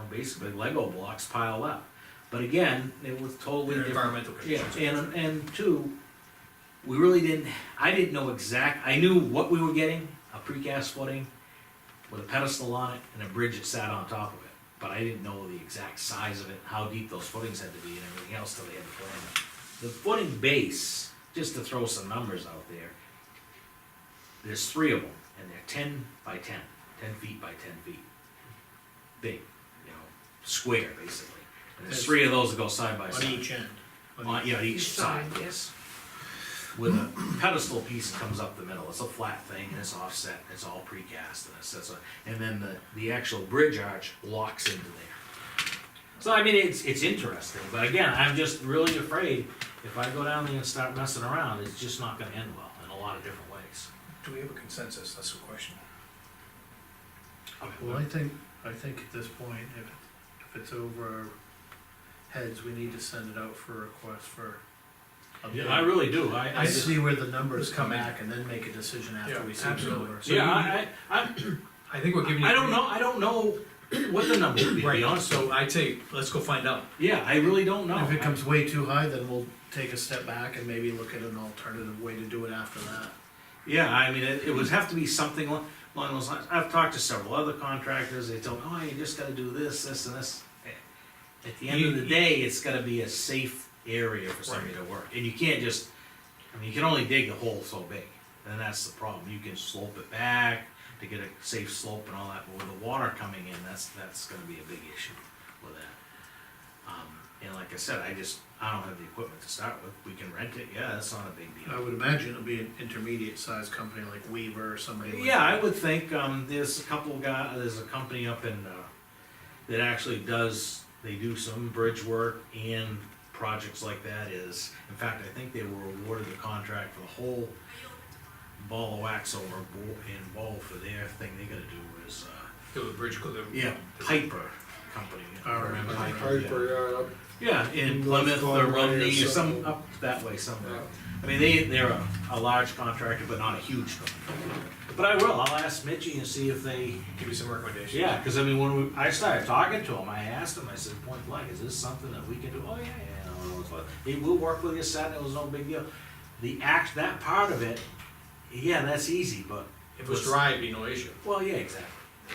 G: basically Lego blocks piled up. But again, it was totally different.
A: environmental
G: Yeah,
A: conditions.
G: and 2, we really I didn't know I knew what we were getting, a precast footing with a pedestal on it and a bridge that sat on top of it. But I didn't know the exact size of it, how deep those footings had to be and everything else till they had to put in. The footing base, just to throw some numbers out there, there's 3 of them, and they're 10 by 10, 10 feet by 10 feet. Big, square, basically. And there's 3 of those that go side by
D: On
G: side.
D: each end.
G: On each
C: Each
G: side,
C: side,
G: yes. with a pedestal piece that comes up the middle, it's a flat thing, and it's offset, it's all precast, and it sets up, and then the actual bridge arch locks into there. So I mean, it's interesting, but again, I'm just really afraid if I go down there and start messing around, it's just not gonna end well in a lot of different ways.
A: Do we have a consensus? That's the question.
D: Well, I think at this point, if it's over our heads, we need to send it out for a request for a bid.
G: Yeah, I really do, I
D: I
G: just,
D: see where the numbers come
A: Come in.
D: back and then make a decision after
A: Yeah,
D: we see the
A: absolutely.
D: numbers.
A: So
G: yeah,
A: I think we're giving you.
G: I don't know what the number would be, to
A: Right,
G: be honest.
A: so I'd say, let's go find out.
G: Yeah, I really don't know.
D: If it comes way too high, then we'll take a step back and maybe look at an alternative way to do it after that.
G: Yeah, I mean, it would have to be something along those lines. I've talked to several other contractors, they told me, oh, you just gotta do this, this, and this. At the end of the day, it's gotta be a safe area for somebody to work, and you can't just, I mean, you can only dig a hole so big, and that's the problem. You can slope it back to get a safe slope and all that, but with the water coming in, that's gonna be a big issue with that. And like I said, I don't have the equipment to start with. We can rent it, yeah, that's not a big deal.
D: I would imagine it'll be an intermediate sized company like Weaver or somebody like that.
G: Yeah, I would think, there's a company up in, that actually they do some bridge work and projects like that is, in fact, I think they were awarded the contract for the whole ball of wax over in Bow for their thing they gotta do is,
A: The bridge,
G: Piper Company.
D: I remember.
H: Piper,
G: Yeah, in
H: North
G: Plymouth or
H: Conway or
G: Rumney or some,
H: something.
G: up that way somewhere.
H: Yeah.
G: I mean, they're a large contractor, but not a huge contractor. But I'll ask Mitchy and see if they,
A: give you some recommendations.
G: yeah, cause I mean, when I started talking to him, I asked him, I said, point blank, is this something that we can do? Oh, yeah, no, it's fine. Hey, we'll work with you, Saturday, it was no big deal. That part of it, yeah, that's easy, but.
A: If it was dry, it'd be no issue.
G: Well, yeah, exactly,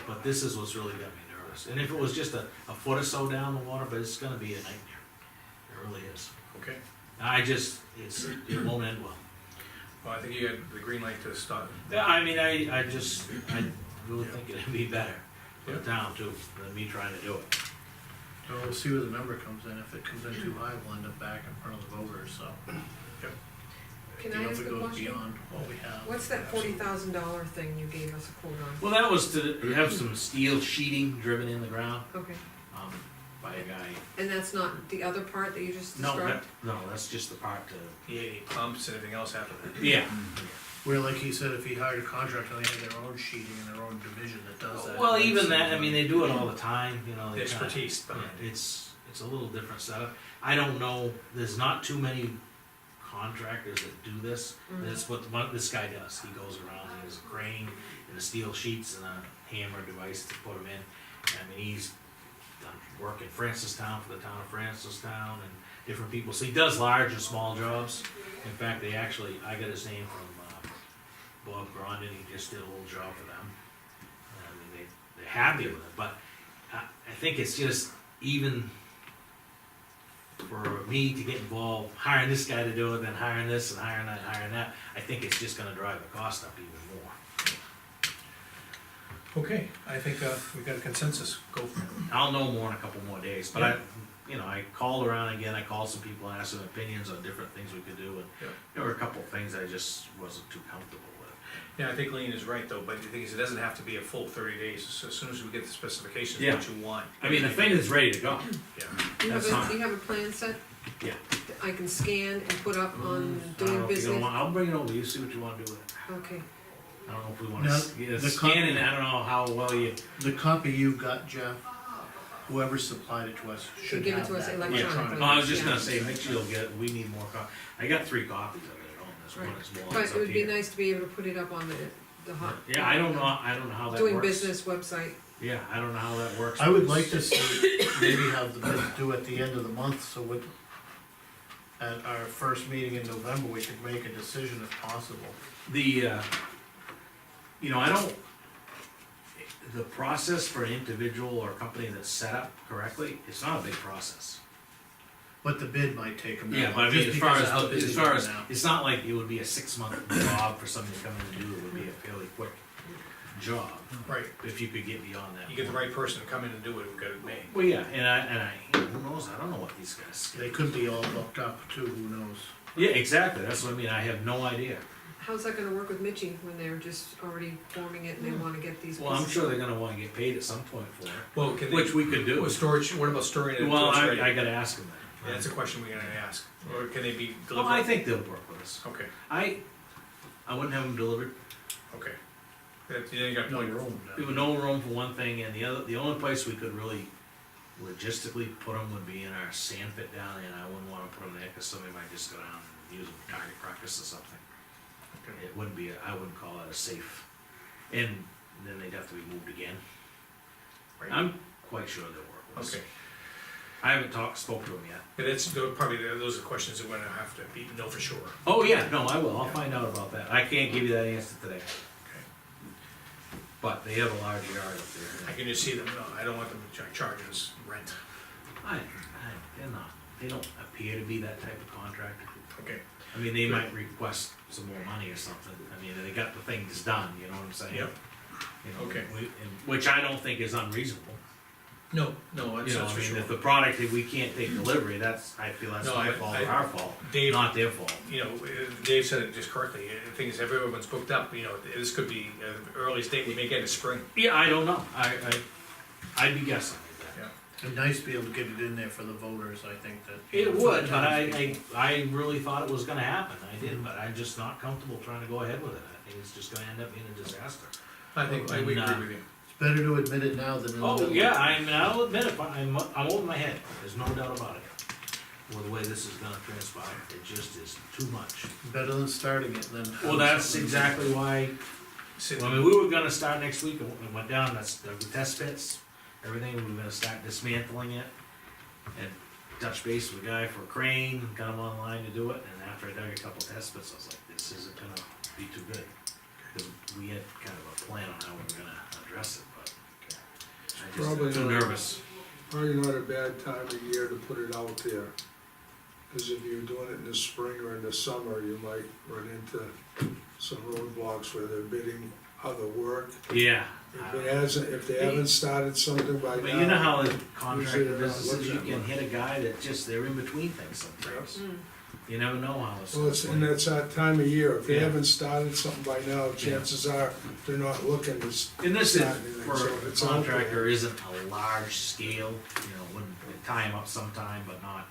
G: but this is what's really got me nervous, and if it was just a foot or so down the water, but it's gonna be a nightmare, it really is.
A: Okay.
G: It won't end well.
A: Well, I think you had the green light to start.
G: Yeah, I mean, I really think it'd be better for the town too, than me trying to do it.
D: So we'll see where the number comes in. If it comes in too high, we'll end up back in front of the voters, so.
C: Can
D: You
C: I
D: know,
C: ask
D: if
C: a
D: it goes
C: question?
D: beyond what we have.
C: What's that $40,000 thing you gave us a quote on?
G: Well, that was to have some steel sheeting driven in the ground,
C: Okay,
G: by a guy.
C: and that's not the other part that you just
G: No,
C: described?
G: that's just the part to,
A: Yeah, pumps and everything else after that.
G: yeah.
D: Where, like he said, if he hired a contractor, they have their own sheeting and their own division that does that.
G: Well, even that, I mean, they do it all the time, you know.
A: The
G: they kinda-
A: expertise behind it.
G: It's a little different setup. I don't know, there's not too many contractors that do this. That's what this guy does. He goes around, he has a crane and the steel sheets and a hammer device to put them in. I mean, he's done work in Francistown for the town of Francistown and different people. So he does large and small jobs. In fact, I got his name from Bob Grondin. He just did a little job for them. I mean, they're happy with it, but I think it's just even for me to get involved, hiring this guy to do it, then hiring this and hiring that, I think it's just gonna drive the cost up even more.
A: Okay, I think, we've got a consensus, go for it.
G: I'll know more in a couple more days, but I called around again, I called some people, asked some opinions on different things we could do, and
A: Yeah.
G: there were a couple of things I just wasn't too comfortable with.
A: Yeah, I think Lean is right though, but the thing is, it doesn't have to be a full 30 days, so as soon as we get the specifications,
G: Yeah.
A: what you want.
G: I mean, the thing is ready to go.
A: Yeah,
C: Do you have a plan set?
G: Yeah.
C: That I can scan and put up on
G: I don't
C: doing
G: know if you're gonna
C: business?
G: I'll bring it over, you see what you wanna do with it.
C: Okay,
G: I don't know if we wanna
D: Now, the
G: scan it, I don't know how well you.
D: The copy you got, Jeff, whoever supplied it to us should
C: give it
D: have
C: to us
D: that
C: electronically.
G: Oh, I was just
C: Yeah.
G: gonna say, make sure you'll get, we need more copies. I got 3 copies of it at home, this one
C: Right.
G: is more.
C: but
G: it's
C: it
G: up
C: would
G: to
C: be
G: you.
C: nice to be able to put it up on the hot.
G: Yeah, I don't know how that works.
C: Doing business website.
G: Yeah, I don't know how that works.
D: I would like to see, maybe have the bids due at the end of the month, so at our first meeting in November, we could make a decision if possible.
G: The process for an individual or company that's set up correctly, it's not a big process.
D: But the bid might take them.
G: Yeah, but I mean,
D: just because of how busy they are
G: as,
D: now.
G: it's not like it would be a 6-month job for somebody to come in and do, it would be a fairly quick job,
A: right,
G: if you could get beyond that.
A: you get the right person to come in and do it, we've got it made.
G: Well, yeah, and I, who knows, I don't know what these guys.
D: They could be all booked up too, who knows?
G: Yeah, exactly, that's what I mean, I have no idea.
C: How's that gonna work with Mitchy when they're just already forming it and they wanna get these pieces?
G: Well, I'm sure they're gonna wanna get paid at some point for it,
A: Well, can they,
G: which we could do.
A: what storage, what about storing it until
G: Well,
A: it's
G: I
A: ready?
G: gotta ask them that.
A: Yeah, that's a question we're gonna ask, or can they be
G: Well, I
A: delivered?
G: think they'll work with us.
A: Okay,
G: I wouldn't have them delivered.
A: okay. That, you got
D: No
A: point.
D: room.
G: We would no room for one thing, and the only place we could really logistically put them would be in our sand pit down there, and I wouldn't wanna put them there, cause somebody might just go down and use them for target practice or something.
A: Okay.
G: It wouldn't be, I wouldn't call that a safe, and then they'd have to be moved again.
A: Right.
G: I'm quite sure they'll work with us.
A: Okay,
G: I haven't spoke to them yet.
A: but that's, probably, those are questions that we're gonna have to know for sure.
G: Oh, yeah, no, I will, I'll find out about that, I can't give you that answer today,
A: Okay.
G: but they have a large yard up
A: I
G: there.
A: can just see them, no, I don't want them charging us rent.
G: They're not, they don't appear to be that type of contractor.
A: Okay,
G: I mean, they might request some more money or something, I mean, they got the things done, you know what I'm saying?
A: Yep.
G: You know,
A: Okay.
G: which I don't think is unreasonable,
A: no,
G: you
A: that's
G: know,
A: that's
G: I
A: for
G: mean,
A: sure.
G: if the product, if we can't take delivery, I feel that's
A: No,
G: my fault or our fault,
A: Dave,
G: not their fault.
A: you know, Dave said it just correctly, the thing is, if everyone's booked up, you know, this could be, earliest date we may get is spring.
G: Yeah, I don't know, I'd be guessing at that.
A: Yeah.
D: It'd nice to be able to get it in there for the voters, I think that.
G: It would, but I really thought it was gonna happen, I did, but I'm just not comfortable trying to go ahead with it, I think it's just gonna end up being a disaster.
A: I think, we agree
G: And,
A: with you.
D: It's better to admit it now than in the
G: Oh,
D: middle.
G: yeah, I mean, I'll admit it, but I'm over my head, there's no doubt about it. With the way this is gonna transpire, it just is too much.
D: Better than starting it than.
G: Well, that's exactly why, I mean, we were gonna start next week, and went down, that's the test pits, everything, we were gonna start dismantling it. And touch base with a guy for a crane, got him online to do it, and after I dug a couple test pits, I was like, this isn't gonna be too good. 'Cause we had kind of a plan on how we were gonna address it, but I
H: Probably
G: just, too
H: not.
G: nervous.
H: Probably not a bad time of year to put it out there. Cause if you're doing it in the spring or in the summer, you might run into some roadblocks where they're bidding other work.
G: Yeah.
H: If they haven't started something by now.
G: But you know how the
H: Usually
G: contractor
H: they're not
G: businesses,
H: looking
G: you
H: at
G: can
H: much.
G: hit a guy that just, they're in between things sometimes.
C: Mm.
G: You never know how it's.
H: Well, and it's that time of year, if they
G: Yeah.
H: haven't started something by now, chances are they're not looking to
G: And this is,
H: start anything,
G: for
H: so
G: a
H: it's out there.
G: contractor, isn't a large scale, you know, wouldn't tie him up sometime, but not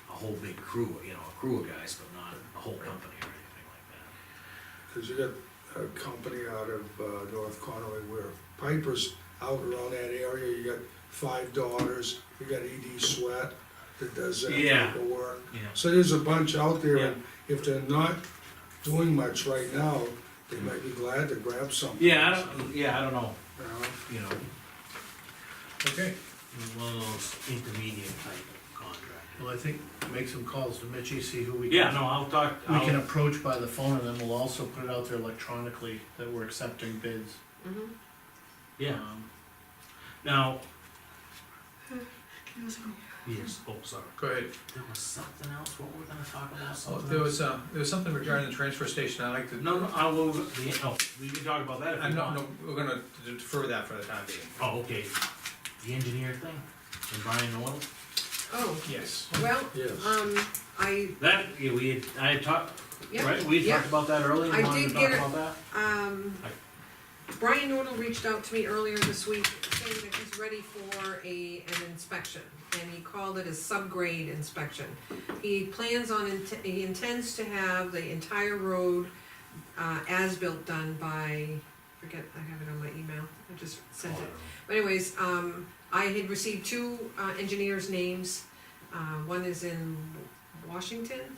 G: a whole big crew, you know, a crew of guys, but not a whole company or anything like
H: Cause you got a company out of, North Conway where Piper's out around that area, you got Five Daughters, you got ED Sweat that does that
G: Yeah.
H: type of work.
G: that. Yeah.
H: So there's a bunch out there, and if they're not doing much right now, they might be glad to grab something.
G: Yeah, I don't know,
H: You know?
G: you know,
A: Okay,
G: one of those intermediate type contractors.
D: Well, I think make some calls to Mitchy, see who we can.
G: Yeah, no, I'll talk,
D: We can approach by the phone, and then we'll also put it out there electronically that we're accepting bids.
C: Mhm.
G: yeah,
D: Um,
G: now. Yes, oh, sorry.
A: go ahead.
G: There was something else, what were we gonna talk about,
A: Oh,
G: something
A: there
G: else?
A: was something regarding the transfer station, I'd like to.
G: No, I will, we can talk about that if
A: I'm
G: you
A: not,
G: want.
A: no, we're gonna defer that for the time being.
G: Oh, okay, the engineer thing, and Brian Norton,
C: Oh,
A: Yes.
C: well,
H: Yes.
G: that, yeah, I had talked,
C: yeah,
G: right, we
C: yeah.
G: talked about that earlier,
C: I
G: you wanted
C: did
G: to talk
C: get it.
G: about that?
C: Brian Nordell reached out to me earlier this week saying that he's ready for an inspection, and he called it a subgrade inspection. He plans on, he intends to have the entire road, as-built done by, forget, I have it on my email, I just sent it. But anyways, I had received two engineers' names. One is in Washington,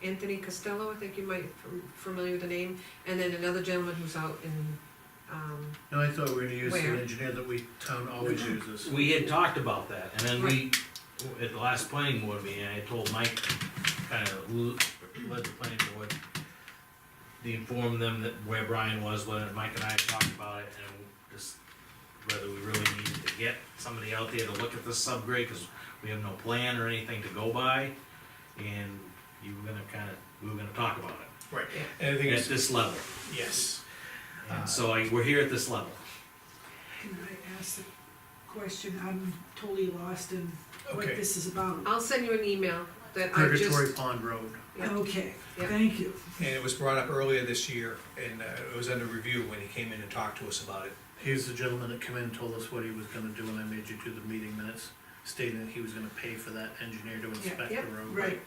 C: Anthony Costello, I think you might be familiar with the name, and then another gentleman who's out in,
D: No, I thought we were gonna use
C: Where?
D: the engineer that town always uses.
G: We had talked about that, and then we, at the last planning board meeting, I told Mike, kind of led the planning board, to inform them that where Brian was, when Mike and I had talked about it, and just whether we really needed to get somebody out there to look at this subgrade, cause we have no plan or anything to go by, and you were gonna we were gonna talk about it,
A: Right, and the thing
G: at
A: is,
G: this level,
A: yes,
G: and so we're here at this level.
I: Can I ask a question? I'm totally lost in what
A: okay.
I: this is about.
C: I'll send you an email. that I just.
D: Purgatory Pond Road.
C: Yeah.
I: Okay,
C: Yeah.
I: thank you.
A: And it was brought up earlier this year, and it was under review when he came in and talked to us about it.
D: He's the gentleman that came in and told us what he was gonna do, and I made you do the meeting minutes, stating that he was gonna pay for that engineer to inspect the
C: yeah,
D: road.
I: Right,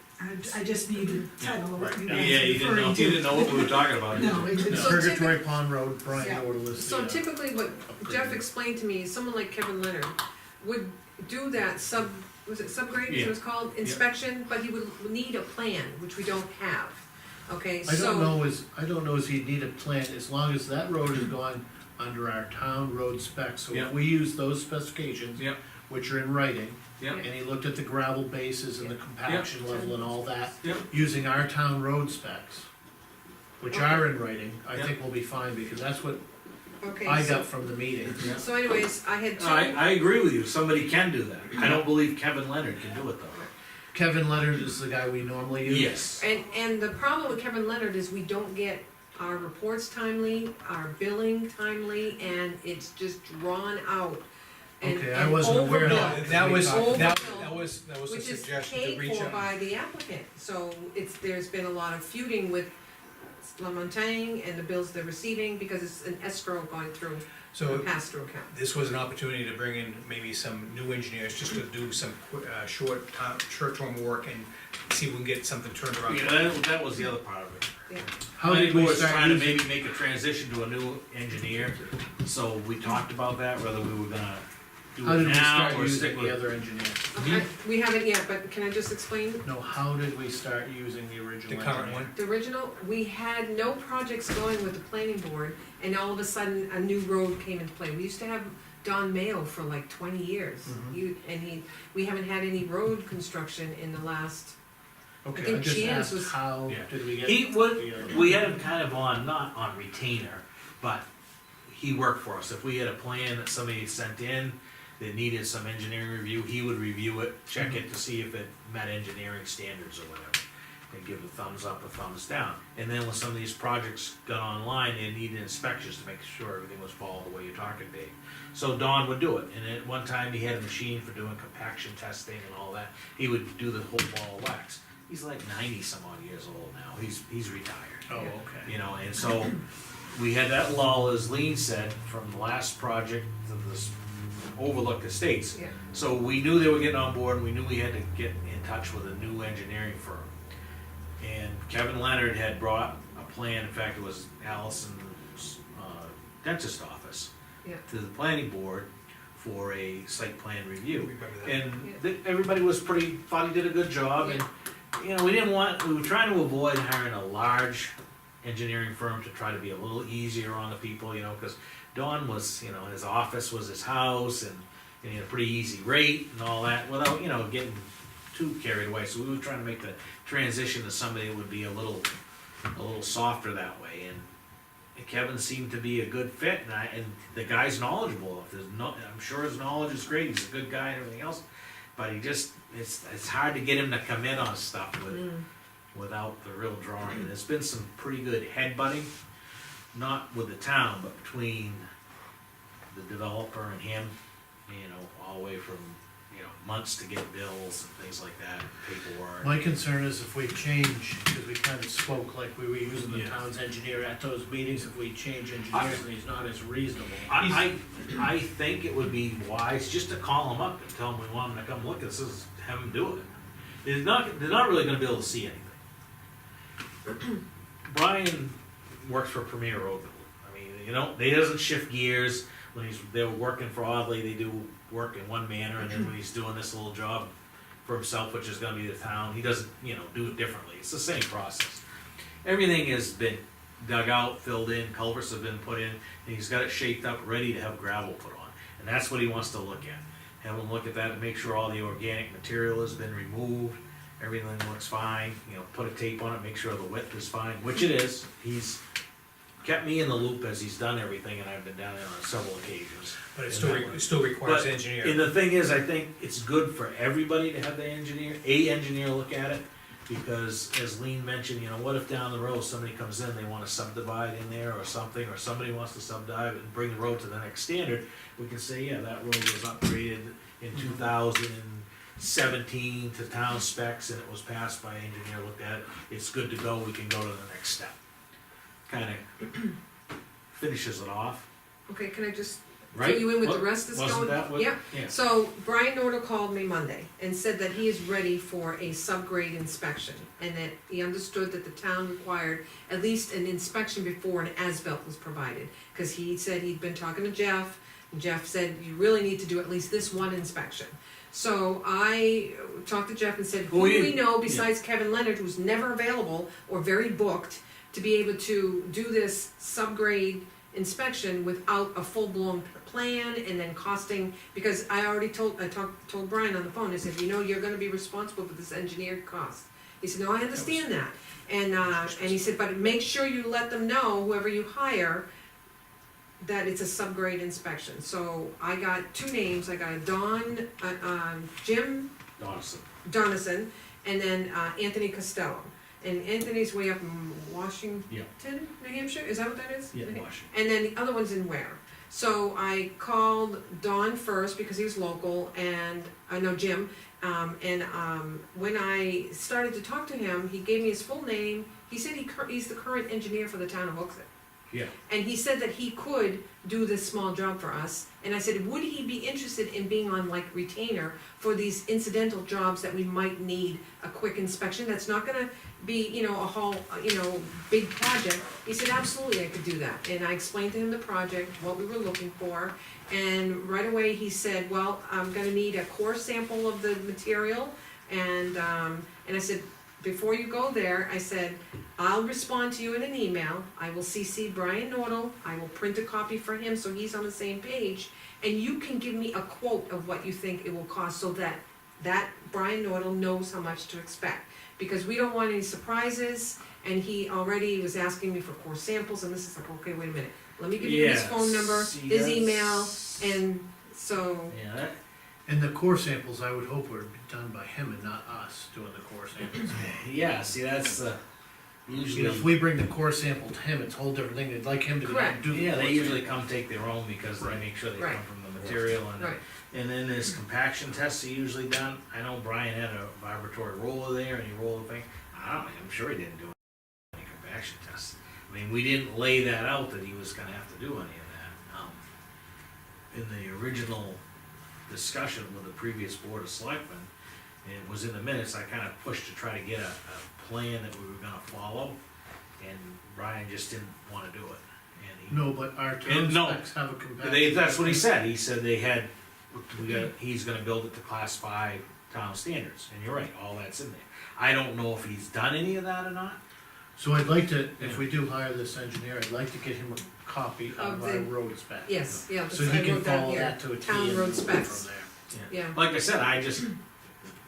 I: I just need the title of what you
G: Yeah,
I: guys
G: you
I: are
G: didn't know,
I: referring
G: you
I: to.
G: didn't know what we were talking about. did
I: No,
G: you?
I: it didn't.
C: So
D: Purgatory Pond Road,
C: Yeah.
D: Brian Order is
C: So
D: the,
C: typically what Jeff explained to me is someone like Kevin Leonard would do that was it subgrade,
G: Yeah.
C: it was called, inspection, but he would need a plan, which we don't have, okay,
D: I
C: so.
D: don't know as he'd need a plan, as long as that road is going under our town road specs. So
G: Yeah.
D: if we use those specifications,
G: Yep,
D: which are in writing,
G: yep,
D: and he looked at the gravel bases and the compaction level and all that,
G: yep.
D: using our town road specs, which are in writing, I
G: Yeah.
D: think we'll be fine, because that's what
C: Okay,
D: I
C: so,
D: got from the meeting.
C: so anyways, I had two.
G: I agree with you, somebody can do that. I don't believe Kevin Leonard can do it though.
D: Kevin Leonard is the guy we normally use.
G: Yes.
C: And the problem with Kevin Leonard is we don't get our reports timely, our billing timely, and it's just drawn out. And,
D: Okay, I
C: and
D: wasn't aware of
C: overbilled,
D: that.
A: That was,
C: Overbill.
A: that was a
C: Which is
A: suggestion to
C: paid
A: reach
C: for
A: out.
C: by the applicant, so there's been a lot of feuding with Lamontagne and the bills they're receiving, because it's an escrow going through, a
A: So
C: pass-through account.
A: this was an opportunity to bring in maybe some new engineers, just to do some short-term work and see if we can get something turned around.
G: Yeah, that was the other part of it.
C: Yeah,
D: How did we
G: was
D: start
G: trying to
D: using?
G: maybe make a transition to a new engineer, so we talked about that, whether we were gonna do
D: How
G: it
D: did we
G: now
D: start
G: or stick
D: using
G: with.
D: the other engineer?
C: okay, we haven't yet, but can I just explain?
D: No, how did we start using the original
A: The
D: engineer?
A: current one,
C: The original, we had no projects going with the planning board, and all of a sudden, a new road came into play. We used to have Don Mayo for like 20 years.
D: Mhm.
C: We haven't had any road construction in the last,
D: Okay,
C: think
D: I just
C: Jan's
D: asked
C: was-
D: how
G: Yeah.
D: did we get?
G: He would,
D: the other-
G: we had him kind of on, not on retainer, but he worked for us. If we had a plan that somebody sent in that needed some engineering review, he would review it, check it to see if it met engineering standards or whatever, and give a thumbs up or thumbs down. And then when some of these projects got online, they needed inspections to make sure everything was followed the way you're talking, Dave. So Don would do it, and at one time, he had a machine for doing compaction testing and all that. He would do the whole ball of wax. He's like 90 some odd years old now, he's retired.
D: Oh, okay.
G: You know, and so we had that lull, as Lean said, from the last project to this overlooked estates.
C: yeah.
G: So we knew they were getting on board, we knew we had to get in touch with a new engineering firm. And Kevin Leonard had brought a plan, in fact, it was Allison's dentist office,
C: Yeah.
G: to the planning board for a site plan review.
A: remember that.
G: And everybody was thought he did a good job, and, you know, we were trying to avoid hiring a large engineering firm to try to be a little easier on the people, you know, cause Don was, you know, his office was his house, and he had a pretty easy rate and all that, without, you know, getting too carried away, so we were trying to make the transition to somebody that would be a little softer that way, and Kevin seemed to be a good fit, and the guy's knowledgeable. If there's no, I'm sure his knowledge is great. He's a good guy and everything else, but it's hard to get him to come in on stuff without the real drawing. And there's been some pretty good headbutting, not with the town, but between the developer and him. You know, all the way from months to get bills and things like that, paperwork.
D: My concern is if we change, because we kind of spoke like we were using the
G: Yeah.
D: town's engineer at those meetings, if we change engineers and he's not as reasonable.
G: I think it would be wise just to call him up and tell him we want him to come look at this, have him do it. They're not really gonna be able to see anything. Brian works for Premier Road Builder. I mean, you know, he doesn't shift gears. When they're working for Audley, they do work in one manner, and then when he's doing this little job for himself, which is gonna be the town, he doesn't, do it differently. It's the same process. Everything has been dug out, filled in, culverts have been put in, and he's got it shaped up, ready to have gravel put on. And that's what he wants to look at. Have him look at that and make sure all the organic material has been removed, everything looks fine, put a tape on it, make sure the width is fine, which it is. He's kept me in the loop as he's done everything, and I've been down there on several occasions.
A: But it still requires
G: But-
A: engineer.
G: And the thing is, I think it's good for everybody to have the engineer look at it, because as Lean mentioned, what if down the road somebody comes in, they wanna subdivide in there or something, or somebody wants to subdivide and bring the road to the next standard, we can say, yeah, that road was upgraded in 2000 17 to town specs and it was passed by engineer, looked at it, it's good to go, we can go to the next step. Kinda finishes it off,
C: Okay, can I just
G: right?
C: fill you in with the
G: What-
C: rest that's
G: wasn't
C: going?
G: that what-
C: Yep.
G: Yeah.
C: So Brian Norton called me Monday and said that he is ready for a subgrade inspection, and that he understood that the town required at least an inspection before an as-built was provided. Cause he said he'd been talking to Jeff, and Jeff said, you really need to do at least this one inspection. So I talked to Jeff and said, who
G: Well,
C: do
G: you-
C: we know besides Kevin Leonard, who's never available or very booked, to be able to do this subgrade inspection without a full-blown plan and then costing, because I told Brian on the phone, I said, you know, you're gonna be responsible for this engineered cost. He said, no, I understand that, and he said, but make sure you let them know, whoever you hire, that it's a subgrade inspection. So I got two names, I got a Jim
G: Dawson.
C: Donison, and then Anthony Costello. And Anthony's way up in Washington,
G: Yeah.
C: New Hampshire, is that what that is?
G: Yeah,
C: Okay.
G: Washington.
C: And then the other one's in Ware. So I called Don first because he was local, and I know Jim. When I started to talk to him, he gave me his full name. He said he's the current engineer for the town of Hooksett.
G: Yeah.
C: And he said that he could do this small job for us. And I said, would he be interested in being on like retainer for these incidental jobs that we might need a quick inspection? That's not gonna be, you know, a whole, you know, big project. He said, absolutely, I could do that. And I explained to him the project, what we were looking for. And right away, he said, well, I'm gonna need a core sample of the material. And I said, before you go there, I said, I'll respond to you in an email, I will CC Brian Nordell, I will print a copy for him so he's on the same page, and you can give me a quote of what you think it will cost, so that Brian Nordell knows how much to expect. Because we don't want any surprises, and he already was asking me for core samples, and this is like, okay, wait a minute, let me give you his phone number,
G: see,
C: his
G: that's-
C: email, and so,
G: Yeah, that,
D: And the core samples, I would hope were done by him and not us doing the core samples.
G: yeah, see, that's,
D: You
G: usually.
D: know, if we bring the core sample to him, it's a whole different thing, they'd like him to go out and do the
G: Yeah,
D: core
G: they usually
D: sample.
G: come take their own because they
D: Right.
G: make sure they
C: Right.
G: come from the material and.
C: right,
G: And then there's compaction tests are usually done. I know Brian had a vibratory roller there and he rolled the thing. I don't know, I'm sure he didn't do any compaction tests. I mean, we didn't lay that out that he was gonna have to do any of that. In the original discussion with the previous board of selectmen, it was in the minutes, I kinda pushed to try to get a plan that we were gonna follow. And Brian just didn't wanna do it. And he
D: No, but our town
G: And no,
D: specs have a compact.
G: that's what he said, he said they had, he's gonna build it to class 5 town standards, and you're right, all that's in there. I don't know if he's done any of that or not.
D: So I'd like to, if
G: Yeah.
D: we do hire this engineer, I'd like to get him a copy
C: Of
D: of our
C: the-
D: road spec.
C: yes, yeah,
D: So
C: I
D: he can
C: wrote that
D: follow
C: here,
D: that to a T
C: town
D: and
C: road
D: move
C: specs.
D: from there.
C: yeah.
G: Like I said,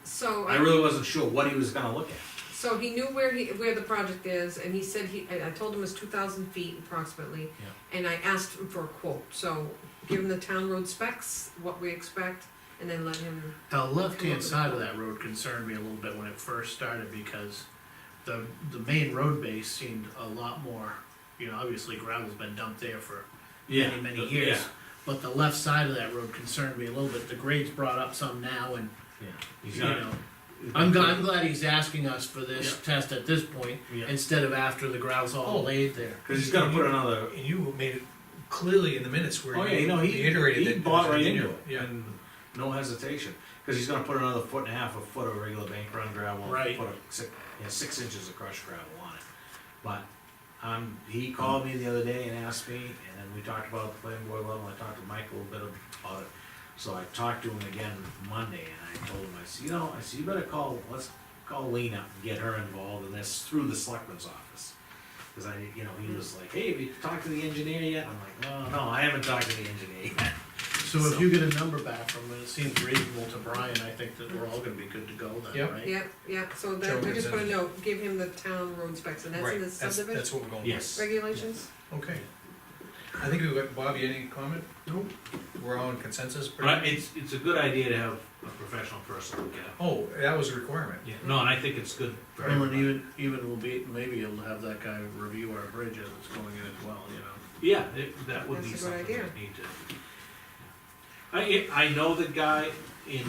C: So.
G: I really wasn't sure what he was gonna look at.
C: So he knew where the project is, and he said I told him it was 2,000 feet approximately. And I asked him for a quote, so give him the town road specs, what we expect, and then let him,
D: The left-hand side of that road concerned me a little bit when it first started, because the main road base seemed a lot more, you know, obviously gravel's been dumped there for many, many years. But the left side of that road concerned me a little bit, the grade's brought up some now, and,
G: Yeah. He's
D: you
G: gonna,
D: know, I'm glad he's asking us for this
G: Yeah.
D: test at this point,
G: Yeah.
D: instead of after the gravel's all
A: Oh.
D: laid there.
G: cause he's gonna put another,
A: And you made it clearly in the minutes where
G: oh yeah, you know, he
A: reiterated that.
G: he bought
A: it was
G: right
A: an
G: into
A: engineer.
G: it,
A: Yeah.
G: and no hesitation. Cause he's gonna put another 1.5 foot of regular bank run gravel, and
D: Right.
G: put 6 inches of crushed gravel on it. But, he called me the other day and asked me, and then we talked about the planning board level, I talked to Mike a little bit about it. So I talked to him again Monday, and I told him, I said, you better let's call Lean up and get her involved in this through the selectman's office. Cause he was like, hey, have you talked to the engineer yet? I'm like, no, I haven't talked to the engineer yet.
D: So if you get a number back from him, it seems reasonable to Brian, I think that we're all gonna be good to go then,
A: Yep.
D: right?
C: yeah, so that,
A: Joe
C: I just put a
A: consensus.
C: note, give him the town road specs, and that's
A: Right,
C: in the
A: that's
C: subdivision
A: what we're going with.
G: Yes.
C: regulations?
A: Okay. I think we've got, Bob, you any comment?
D: Nope.
A: We're all in consensus?
G: But it's a good idea to have a professional person look at it.
A: Oh, that was a requirement.
G: Yeah, no, and I think it's good for
D: Well, and
G: everybody.
D: even we'll be, maybe able to have that guy review our bridge as it's going in as well, you know?
G: Yeah, that would be
C: That's a good
G: something
C: idea.
G: we need to. I know the guy in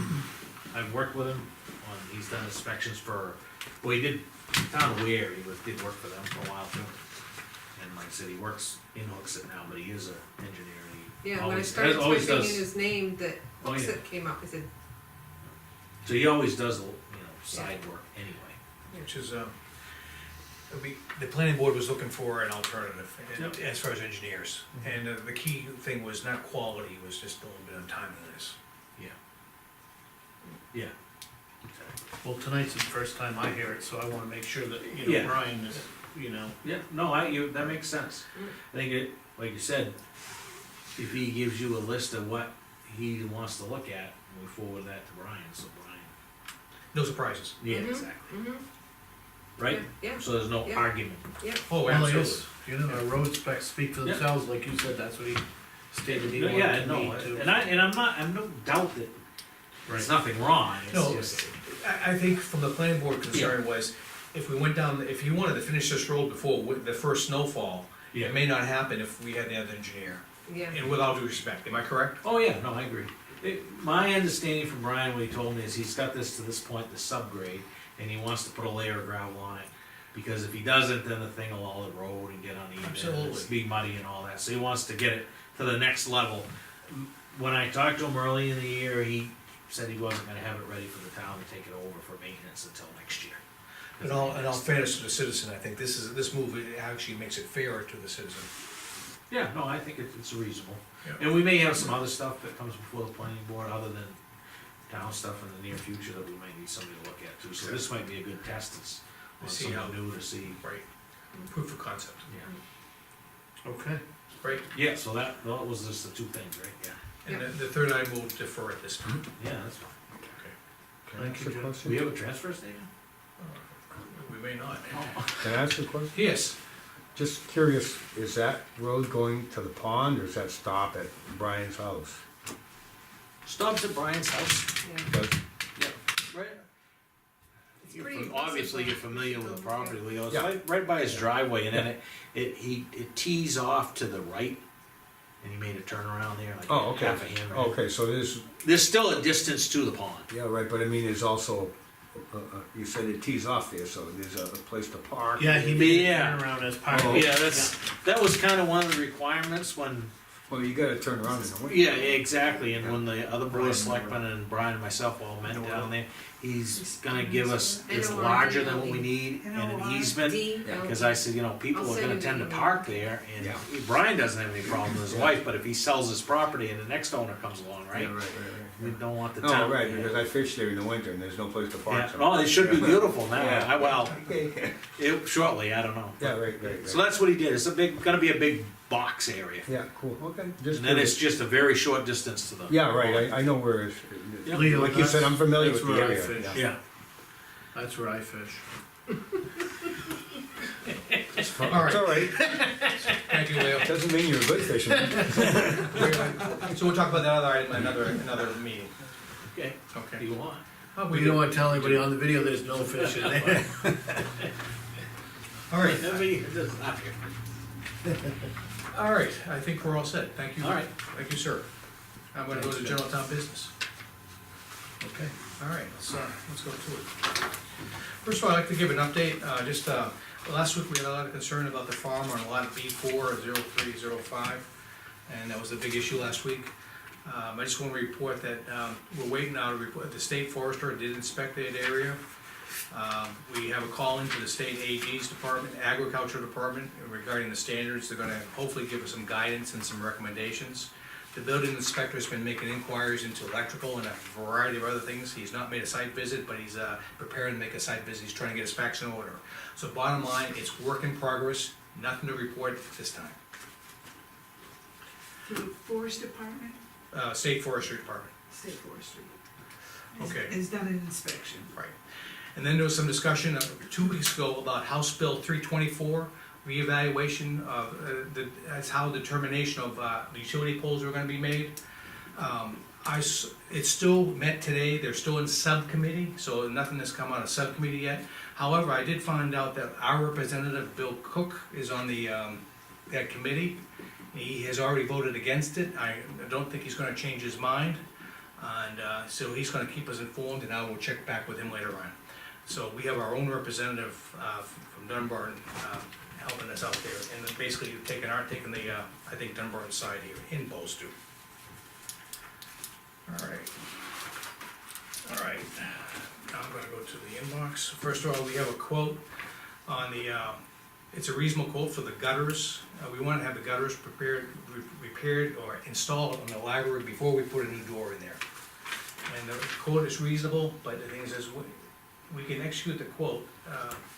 G: I've worked with him on, he's done inspections for, well, he did, town of Ware, did work for them for a while too. And like I said, he works in Hooksett now, but he is an engineer, and he
C: Yeah, when I
G: always,
C: started
G: always
C: typing in
G: does.
C: his name, the
G: Oh,
C: books
G: yeah.
C: that came up, I said,
G: So he always does, side work anyway.
A: Which is, the planning board was looking for an alternative
G: Yep.
A: as far as engineers. And the key thing was not quality, it was just a little bit of timeliness.
G: Yeah.
D: Well, tonight's the first time I hear it, so I wanna make sure that,
G: Yeah.
D: Brian is, you know,
G: Yeah, no, that makes sense. I think it, like you said, if he gives you a list of what he wants to look at, we forward that to Brian, so Brian.
A: No surprises.
G: Yeah,
C: Mhm.
G: exactly.
C: mm-hmm,
G: Right?
C: yeah,
G: So there's no
C: Yeah.
G: argument.
A: Oh,
D: well, I
A: absolutely.
D: guess, our road specs speak for
G: Yeah.
D: themselves, like you said, that's what he stated he wanted
G: Yeah,
D: to
G: no,
D: meet too.
G: and I'm no doubt that there's
D: Right.
G: nothing wrong,
A: No,
G: it's just,
A: I think from the planning board concern was, if we went down, if you wanted to finish this road before the first snowfall,
G: yeah.
A: it may not happen if we had another engineer.
C: yeah.
A: And with all due respect, am I correct?
G: Oh, yeah, no, I agree. My understanding from Brian, what he told me is he's got this to this point, the subgrade, and he wants to put a layer of gravel on it. Because if he doesn't, then the thing will all erode and get uneven, and
A: Absolutely.
G: it's be muddy and all that, so he wants to get it to the next level. When I talked to him early in the year, he said he wasn't gonna have it ready for the town to take it over for maintenance until next year.
A: In all fairness to the citizen, I think this move actually makes it fairer to the citizen.
G: Yeah, no, I think it's reasonable.
A: Yeah.
G: And we may have some other stuff that comes before the planning board, other than town stuff in the near future that we might need somebody to look at too, so this might be a good test, it's on
A: See how-
G: something new to see.
A: Right. Proof of concept.
G: Yeah.
D: Okay,
A: Right.
G: Yeah, so that was just the two things, right, yeah.
A: And the third item will defer at this time.
G: Yeah, that's fine.
A: Okay.
D: thank you, Jim.
G: Do we have a transfer station?
A: We may not.
J: Can I ask a question?
A: Yes,
J: Just curious, is that road going to the pond or does that stop at Brian's house?
G: Stops at Brian's house.
J: Does-
G: Right.
C: It's pretty
G: Obviously, you're
C: impressive.
G: familiar with the property, Leo, it's
J: Yeah.
G: right by his driveway, and then it tees off to the right, and he made a turnaround there, like
J: Oh, okay.
G: half a hand.
J: Okay, so
G: There's still a distance to the pond.
J: yeah, right, but I mean, there's also, you said it tees off there, so there's a place to park.
D: Yeah, he made a
G: Yeah.
D: turnaround as part
J: Oh.
D: of it.
G: Yeah, that was kinda one of the requirements when,
J: Well, you gotta turn around in the winter.
G: yeah, exactly, and when the other board
A: Brian,
G: of selectmen and Brian and myself all met down there, he's gonna give us, it's
C: NOR,
G: larger than what we need, and an
I: NOR.
G: easement.
C: D,
J: Yeah.
G: Cause I said, people
C: I'll
G: are
C: send
G: gonna
C: you
G: tend
C: the
G: to
C: email.
G: park there, and
J: Yeah.
G: Brian doesn't have any problem with his
J: Yeah.
G: wife, but if he sells his property and the next owner comes along,
J: Yeah,
G: right?
J: right.
G: We don't want the
J: No,
G: town.
J: right, because I fish there in the winter and there's no place to park.
G: Yeah,
J: so-
G: oh, it should be beautiful now,
J: Yeah.
G: well,
J: Okay.
G: shortly, I don't know.
J: Yeah, right.
G: So that's what he did, it's gonna be a big box area,
J: Yeah, cool, okay, just
G: and then it's
J: curious.
G: just a very short distance to the.
J: Yeah, right, I know where it's,
G: Yeah.
D: Leo,
J: like you said, I'm familiar
D: that's
J: with the
D: where I
J: area.
D: fish.
G: Yeah,
D: That's where I fish.
A: all
J: It's
A: right,
J: all right,
A: thank you, Leo.
J: doesn't mean you're a good fisherman.
A: So we'll talk about that other item in another meeting.
G: okay,
A: Okay.
G: you want.
D: We don't wanna tell anybody on the video there's no fish in there.
A: All right, all right, I think we're all set, thank you.
G: All right.
A: Thank you, sir. I'm gonna go to general town business.
D: Okay.
A: All right, let's go to it. First of all, I'd like to give an update, last week we had a lot of concern about the farm on lot B40305, and that was a big issue last week. I just wanna report that, we're waiting now to report, the state forester did inspect that area. We have a call into the state AG's department, agriculture department, regarding the standards, they're gonna hopefully give us some guidance and some recommendations. The building inspector's been making inquiries into electrical and a variety of other things, he's not made a site visit, but he's, preparing to make a site visit, he's trying to get his facts in order. So bottom line, it's work in progress, nothing to report at this time.
I: For the forest department,
A: State forestry department.
I: state forestry.
A: Okay.
I: Has done an inspection.
A: Right. And then there was some discussion 2 weeks ago about House Bill 324, reevaluation of, that's how determination of the utility poles are gonna be made. It's still met today, they're still in subcommittee, so nothing has come out of subcommittee yet. However, I did find out that our representative, Bill Cook, is on the, that committee. He has already voted against it, I don't think he's gonna change his mind. And, so he's gonna keep us informed, and I will check back with him later on. So we have our own representative, from Dunbarton, helping us out there, and then basically taking the, I think Dunbarton side here, in Bowles too. Alright, now I'm gonna go to the inbox. First of all, we have a quote on the, it's a reasonable quote for the gutters. We wanna have the gutters repaired or installed on the library before we put a new door in there. And the quote is reasonable, but the thing is, we can execute the quote.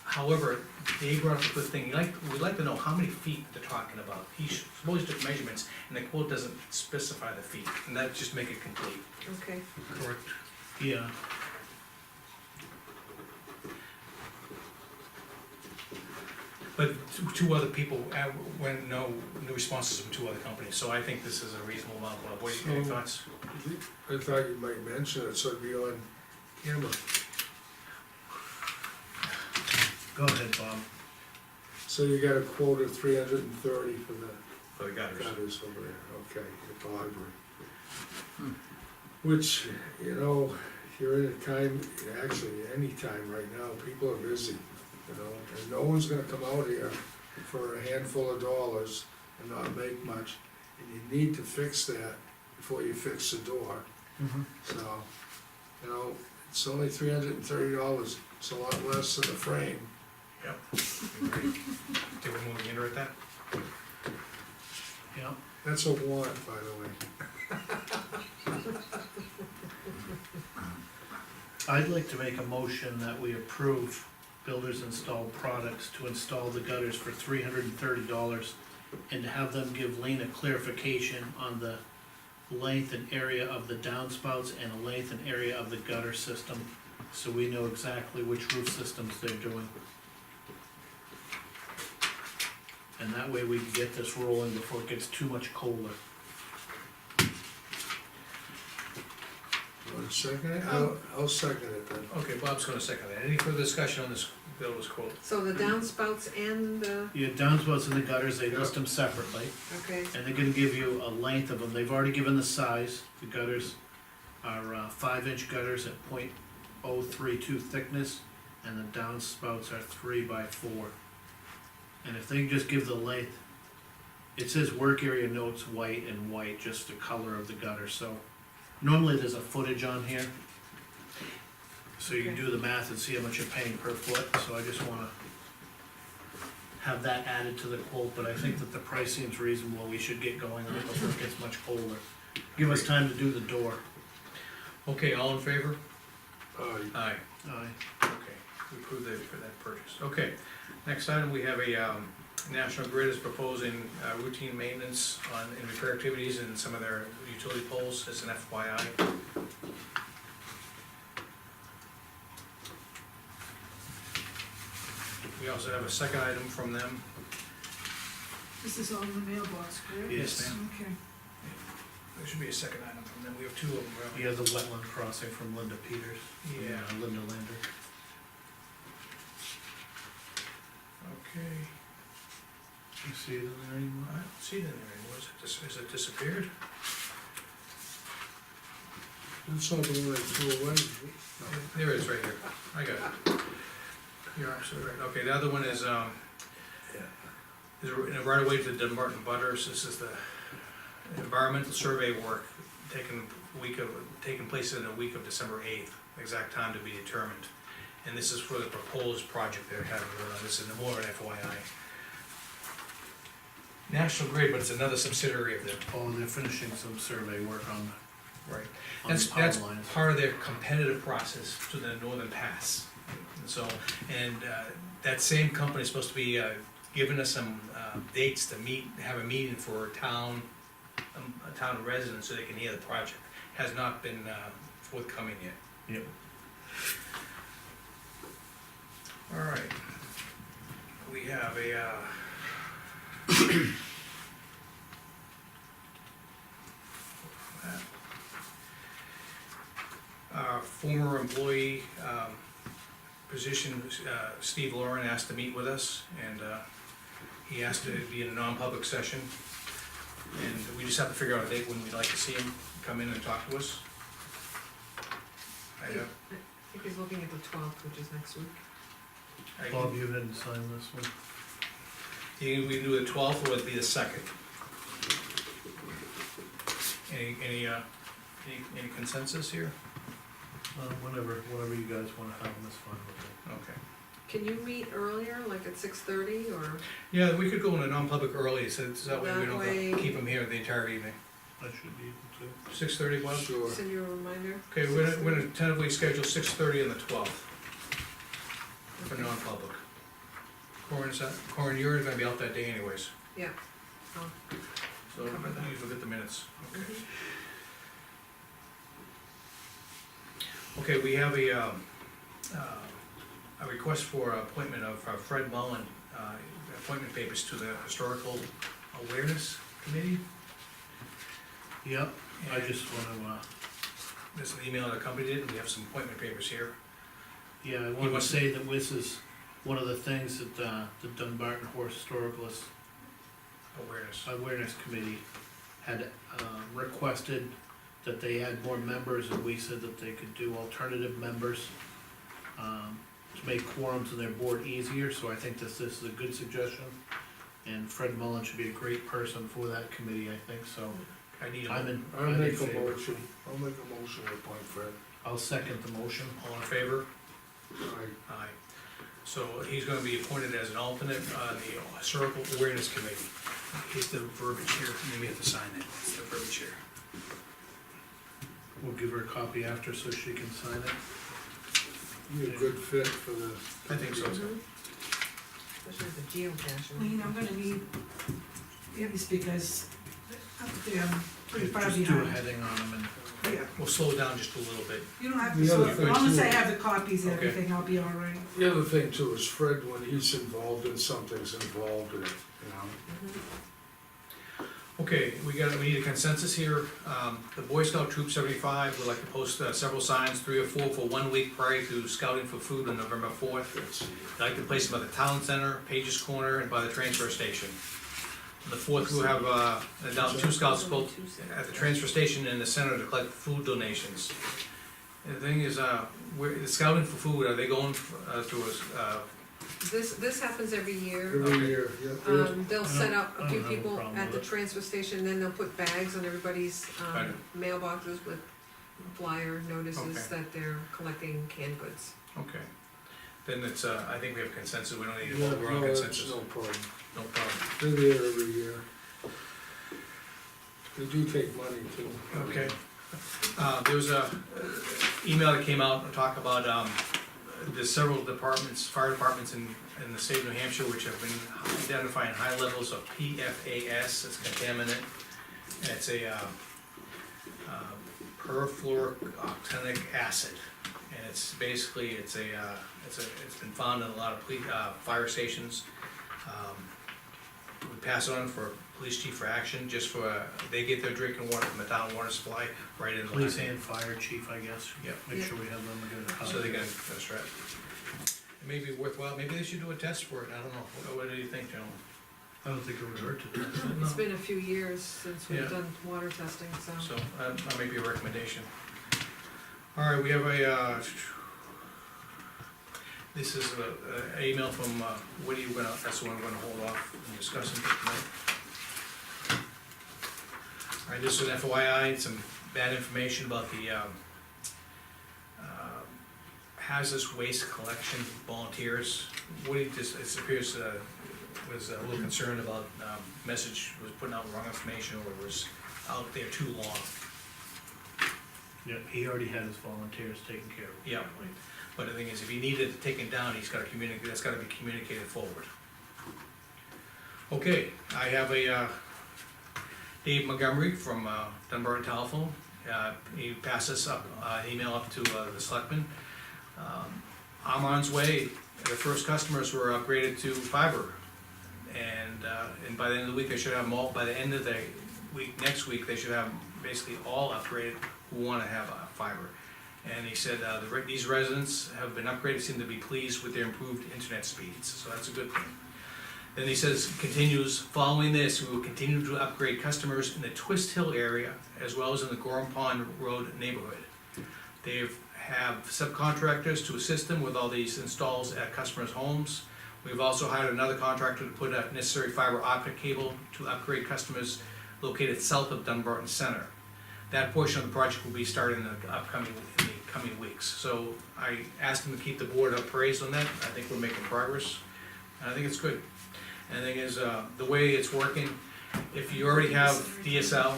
A: However, Dave brought up a good thing, we'd like to know how many feet they're talking about. He supposedly took measurements, and the quote doesn't specify the feet, and that just make it complete.
C: Okay.
A: Correct.
D: Yeah,
A: But two other people, when no responses from two other companies, so I think this is a reasonable amount. What are your thoughts?
H: I thought you might mention it, so it'd be on camera.
D: go ahead, Bob.
H: So you got a quote of 330 for the
A: For the gutters.
H: gutters over there, okay, at the library. Which, you know, if you're in a time, actually, any time right now, people are busy, you know, and no one's gonna come out here for a handful of dollars and not make much, and you need to fix that before you fix the door, so, you know, it's only $330, it's a lot less than a frame.
A: Yep. Agreed. Did we move in at that?
D: Yeah,
H: That's a want, by the way.
D: I'd like to make a motion that we approve Builders Installed Products to install the gutters for $330 and to have them give Lean a clarification on the length and area of the downspouts and the length and area of the gutter system, so we know exactly which roof systems they're doing. And that way we can get this rolling before it gets too much colder.
H: Want to second it? I'll second it then.
A: Okay, Bob's gonna second that. Any further discussion on this builder's quote?
C: So the downspouts and the,
D: Your downspouts and the gutters, they list them separately.
C: okay,
D: And they're gonna give you a length of them, they've already given the size, the gutters are 5-inch gutters at .032 thickness, and the downspouts are 3x4. And if they just give the length, it says work area notes white and white, just the color of the gutter, so. Normally there's a footage on here, so you can do the math and see how much you're paying per foot, so I just wanna have that added to the quote, but I think that the price seems reasonable, we should get going on it before it gets much colder. Give us time to do the door.
A: Okay, all in favor?
H: Aye.
A: Aye. Okay, we approve that purchase. Okay, next item, we have a, National Grid is proposing, routine maintenance and repair activities in some of their utility poles, as an FYI. We also have a second item from them.
I: This is all in the mailbox, correct?
A: Yes, ma'am.
I: Okay.
A: There should be a second item from them, we have two of them.
D: You have the wetland crossing from Linda Peters.
A: Yeah.
D: Linda Lander.
A: Okay,
D: You see it in there anymore?
A: I don't see it in there anymore, has it disappeared?
H: That's not the one I threw away.
A: There it is, right here, I got it. You're absolutely right, okay, the other one is, is right away to Dunbarton Butters. This is the environmental survey work taking place in the week of December 8th, exact time to be determined. And this is for the proposed project they're having, this is more of an FYI. National Grid, but it's another subsidiary of them.
D: Oh, they're finishing some survey work on
A: Right.
D: the
A: That's
D: power lines.
A: part of their competitive process to the Northern Pass. And so, that same company is supposed to be, giving us some, dates to have a meeting for town residents so they can hear the project. Has not been, forthcoming yet.
D: Yep.
A: All right. We have a, our former employee, position, Steve Lauren asked to meet with us, and, he asked to be in a non-public session. And we just have to figure out a date when we'd like to see him come in and talk to us. I
C: I think he's looking at the 12th, which is next week.
D: Bob, you didn't sign this one.
A: We can do the 12th, or it'd be the 2nd. Any consensus here?
D: Whatever you guys wanna have, that's fine with me.
A: Okay.
C: Can you meet earlier, like at 6:30, or?
A: Yeah, we could go in a non-public early, so that way we
C: That
A: don't
C: way-
A: keep them here the entire evening.
D: I should be able to.
A: 6:30, Bob?
H: Sure.
C: Send you a reminder?
A: Okay, we're gonna tentatively schedule 6:30 on the 12th for non-public. Corin, you're gonna be out that day anyways,
C: Yeah. Oh,
A: so you forget the minutes, okay. Okay, we have a request for appointment of Fred Mullen, appointment papers to the Historical Awareness Committee.
D: Yep, I
A: And
D: just wanna,
A: There's an email that accompanied it, and we have some appointment papers here.
D: yeah, I wanted to
A: wants-
D: say that this is one of the things that, the Dunbarton Horse Historicalist Awareness Committee had, requested that they add more members, and we said that they could do alternative members, to make quorums in their board easier, so I think this is a good suggestion. And Fred Mullen should be a great person for that committee, I think, so
A: I need
D: I'm in,
H: I'll
D: I'm in
H: make a
D: favor.
H: motion, to appoint Fred.
D: I'll second the motion.
A: All in favor?
H: Aye.
A: Aye. So he's gonna be appointed as an alternate on the Historical Awareness Committee. Here's the verbiage here, and then we have to sign it, it's the verbiage here.
D: We'll give her a copy after so she can sign it.
H: You're a good fit for the.
A: I think so.
C: Mhm. Especially with the geocaching.
I: Lean, I'm gonna need these because I'm pretty far
D: Just do a
I: behind.
D: heading on them and,
I: Yeah,
A: We'll slow down just a little bit.
I: you don't have
H: The
I: to, so
H: other
I: as
H: thing
I: long as
H: too-
I: I have the copies and
A: Okay.
I: everything, I'll be all right.
H: The other thing too is Fred, when he's involved in something's involved in it, you know?
A: Okay, we need a consensus here. The Boy Scout Troop 75 would like to post several signs, 3 or 4 for 1 week prior to scouting for food on November 4th.
H: That's-
A: I'd like to place them at the Town Center, Page's Corner, and by the transfer station. On the 4th, we'll have, now 2 scouts both at the transfer station and the center to collect food donations. And the thing is, the scouting for food, are they going through a,
C: This happens every year.
H: Every
A: Okay.
H: year, yeah.
C: They'll set up
D: I
C: a few
D: don't have a
C: people
D: problem
C: at the
D: with it.
C: transfer station, then they'll put bags on everybody's,
A: Right.
C: mailboxes with flyer notices
A: Okay.
C: that they're collecting canned goods.
A: okay. Then it's, I think we have consensus, we don't need a
H: Yeah,
A: vote, we're on
H: no, that's
A: consensus,
H: no problem.
A: no problem.
H: They're there every year. They do take money too.
A: Okay. There was a email that came out to talk about, there's several departments, fire departments in the state of New Hampshire, which have been identifying high levels of PFAS, it's contaminant. And it's a, perfluorooctanic acid. And it's basically, it's been found in a lot of fire stations. We pass it on for police chief for action, just for, they get their drinking water from the town water supply right in the.
D: police and fire chief, I guess.
A: Yep.
D: Make sure we have them to do the copy.
A: So they got, that's right. It may be worthwhile, maybe they should do a test for it, I don't know, what do you think, gentlemen?
D: I don't think it would hurt to do that.
C: It's been a few years since we've
A: Yeah.
C: done water testing, so.
A: So, that may be a recommendation. All right, we have this is a email from, Woody, that's the one we're gonna hold off and discussing tonight. All right, this is an FYI, some bad information about the, hazardous waste collection volunteers. Woody just, it appears, was a little concerned about, message was putting out wrong information or was out there too long.
D: Yeah, he already had his volunteers taken care of.
A: Yeah. But the thing is, if he needed it taken down, he's gotta communicate, that's gotta be communicated forward. Okay, I have a, Dave Montgomery from, Dunbarton Telephone. He passed us up, an email up to, the selectmen. I'm on its way, the first customers were upgraded to fiber. And by the end of the week, they should have them all, by the end of the week, next week, they should have basically all upgraded who wanna have fiber. And he said, these residents have been upgraded, seem to be pleased with their improved internet speeds, so that's a good thing. Then he says, continues, following this, we will continue to upgrade customers in the Twist Hill area, as well as in the Gorham Pond Road neighborhood. They've have subcontractors to assist them with all these installs at customers' homes. We've also hired another contractor to put a necessary fiber optic cable to upgrade customers located south of Dunbarton Center. That portion of the project will be starting in the coming weeks. So I asked him to keep the board appraised on that. I think we're making progress, and I think it's good. And the thing is, the way it's working, if you already have DSL,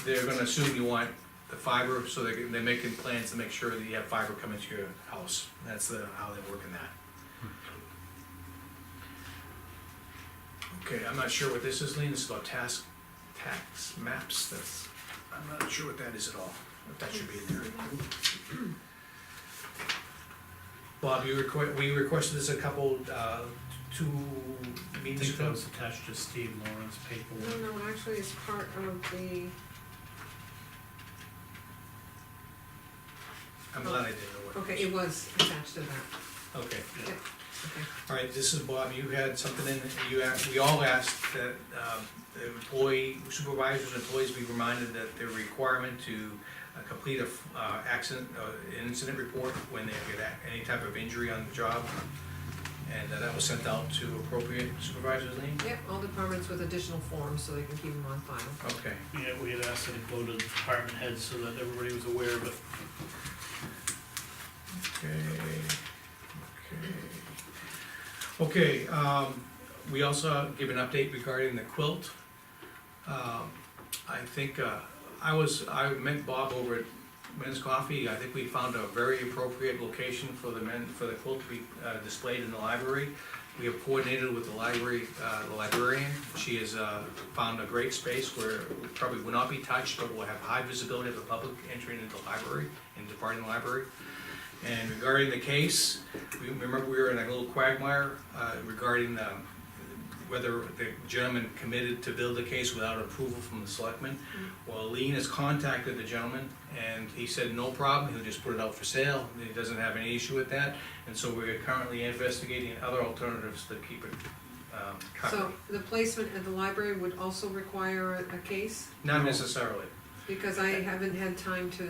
A: they're gonna assume you want the fiber, so they're making plans to make sure that you have fiber coming to your house. That's how they're working that. Okay, I'm not sure what this is, Lean, this is about tax maps, I'm not sure what that is at all, but that should be in there. Bob, we requested this a couple, 2
D: I
A: meetings
D: think that
A: ago.
D: was attached to Steve Lawrence paperwork.
C: No, actually, it's part of the,
A: I'm glad I did know what.
C: okay, it was attached to that,
A: Okay,
C: okay.
A: all right, this is Bob, you had something in, we all asked that, the employee, supervisors and employees be reminded that their requirement to complete a, accident, incident report when they get any type of injury on the job. And that was sent out to appropriate supervisors, Lean?
C: Yep, all departments with additional forms, so they can keep them on file.
A: Okay.
D: Yeah, we had asked it to go to the department heads so that everybody was aware of it.
A: Okay, we also give an update regarding the quilt. I think, I met Bob over at Men's Coffee. I think we found a very appropriate location for the quilt to be displayed in the library. We have coordinated with the librarian. She has found a great space where it probably will not be touched, but will have high visibility of the public entering into the library and departing the library. And regarding the case, remember we were in a little quagmire regarding whether the gentleman committed to build the case without approval from the selectmen. Well, Lean has contacted the gentleman, and he said no problem, he'll just put it out for sale, he doesn't have any issue with that. And so we're currently investigating other alternatives to keep it covered.
C: So the placement at the library would also require a case,
A: Not necessarily.
C: because I haven't had time to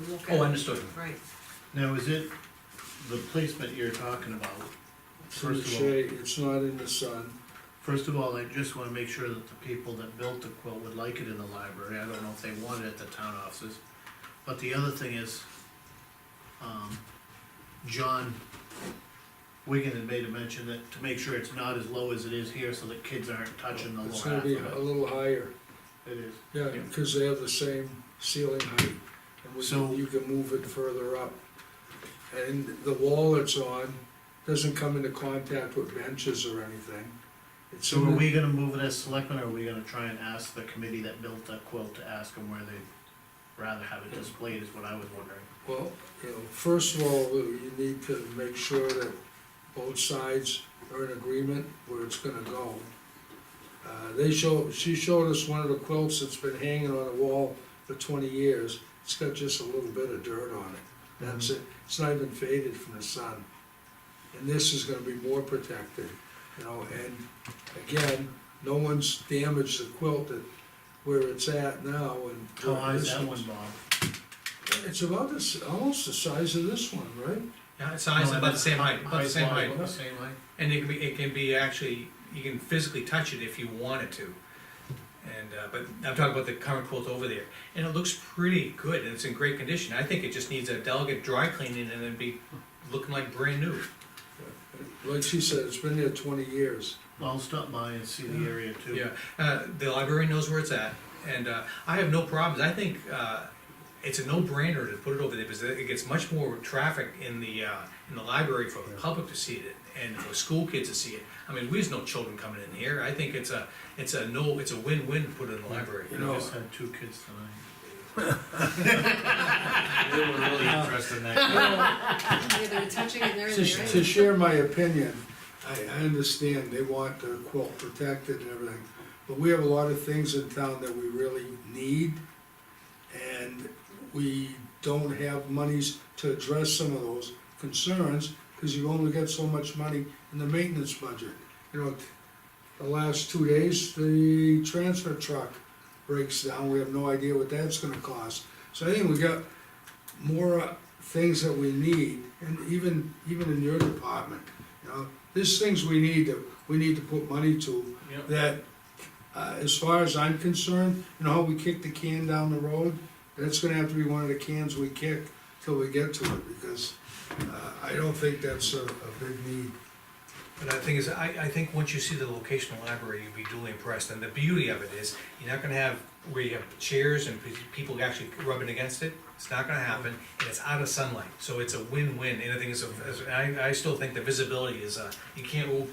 C: look at
A: Oh,
C: it.
A: understood.
C: Right,
D: Now, is it the placement you're talking about?
H: It's in the
D: First of all,
H: shade, it's not in the sun.
D: first of all, I just wanna make sure that the people that built the quilt would like it in the library. I don't know if they want it at the town offices. But the other thing is, John Wigan had made a mention that to make sure it's not as low as it is here, so that kids aren't touching the lower
H: It's
D: half
H: gonna
D: of
H: be
D: it.
H: a little higher,
D: It is.
H: yeah, because they have the same ceiling height. And
D: So-
H: you can move it further up. And the wall it's on doesn't come into contact with benches or anything. It's
D: So
H: in
D: are
H: the-
D: we gonna move it as selectmen, or are we gonna try and ask the committee that built that quilt to ask them where they'd rather have it displayed, is what I was wondering.
H: Well, first of all, you need to make sure that both sides are in agreement where it's gonna go. She showed us one of the quilts that's been hanging on a wall for 20 years. It's got just a little bit of dirt on it. That's it. It's not even faded from the sun. And this is gonna be more protected, and again, no one's damaged the quilt where it's at now and.
D: How high is that one, Bob?
H: It's about almost the size of this one, right?
A: Yeah, it's size,
D: No,
A: about the same height, about the same
D: wide,
A: height.
D: about the same height.
A: And it can be actually, you can physically touch it if you wanted to. And, but I'm talking about the current quilt over there, and it looks pretty good, and it's in great condition. I think it just needs a delicate dry cleaning and then be looking like brand new.
H: Like she said, it's been there 20 years.
D: I'll stop by and see the area too.
A: Yeah, the library knows where it's at, and, I have no problems. I think, it's a no-brainer to put it over there, because it gets much more traffic in the library for the public to see it, and for school kids to see it. I mean, we have no children coming in here. I think it's a win-win to put it in the library.
D: I just had 2 kids tonight.
G: They were really interested in that.
C: yeah, they're touching it and everything, right?
H: To share my opinion, I understand they want the quilt protected and everything, but we have a lot of things in town that we really need, and we don't have monies to address some of those concerns, because you only get so much money in the maintenance budget. The last 2 days, the transfer truck breaks down, we have no idea what that's gonna cost. So I think we got more things that we need, and even in your department, you know, there's things we need to put money to,
A: Yep.
H: that, as far as I'm concerned, you know how we kick the can down the road? That's gonna have to be one of the cans we kick till we get to it, because, I don't think that's a big need.
A: But the thing is, I think once you see the locational library, you'll be duly impressed, and the beauty of it is, you're not gonna have where you have chairs and people actually rubbing against it, it's not gonna happen, and it's out of sunlight, so it's a win-win, and the thing is, I still think the visibility is,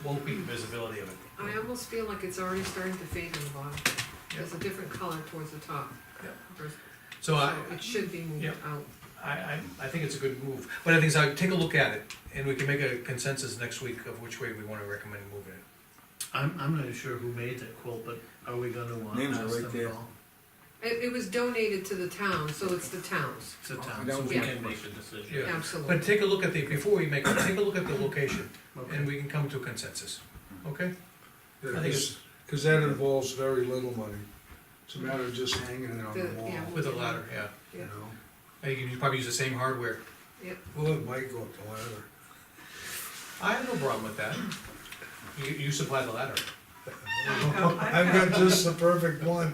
A: won't beat the visibility of it.
C: I almost feel like it's already starting to fade in the bottom. There's a different color towards the top.
A: Yep.
C: So
A: So
C: it should be moved
A: Yep.
C: out.
A: I think it's a good move, but I think so, take a look at it, and we can make a consensus next week of which way we wanna recommend moving it.
D: I'm not sure who made that quote, but are we gonna
J: Names are
D: ask
J: right
D: them
J: there.
D: at all?
C: It was donated to the town, so it's the town's,
D: It's a town,
J: that
D: so
J: was
D: we
C: my
D: can make the decision.
A: Yeah.
C: absolutely.
A: But take a look at before we make, take a look at the location,
D: Okay.
A: and we can come to a consensus, okay?
H: Yeah,
A: I think it's-
H: cause that involves very little money. It's a matter of just hanging it on the wall,
C: Yeah.
A: With a ladder, yeah.
H: you know?
A: You can probably use the same hardware.
H: Well, it might go up the ladder.
A: I have no problem with that. You supply the ladder.
H: I've got just the perfect one.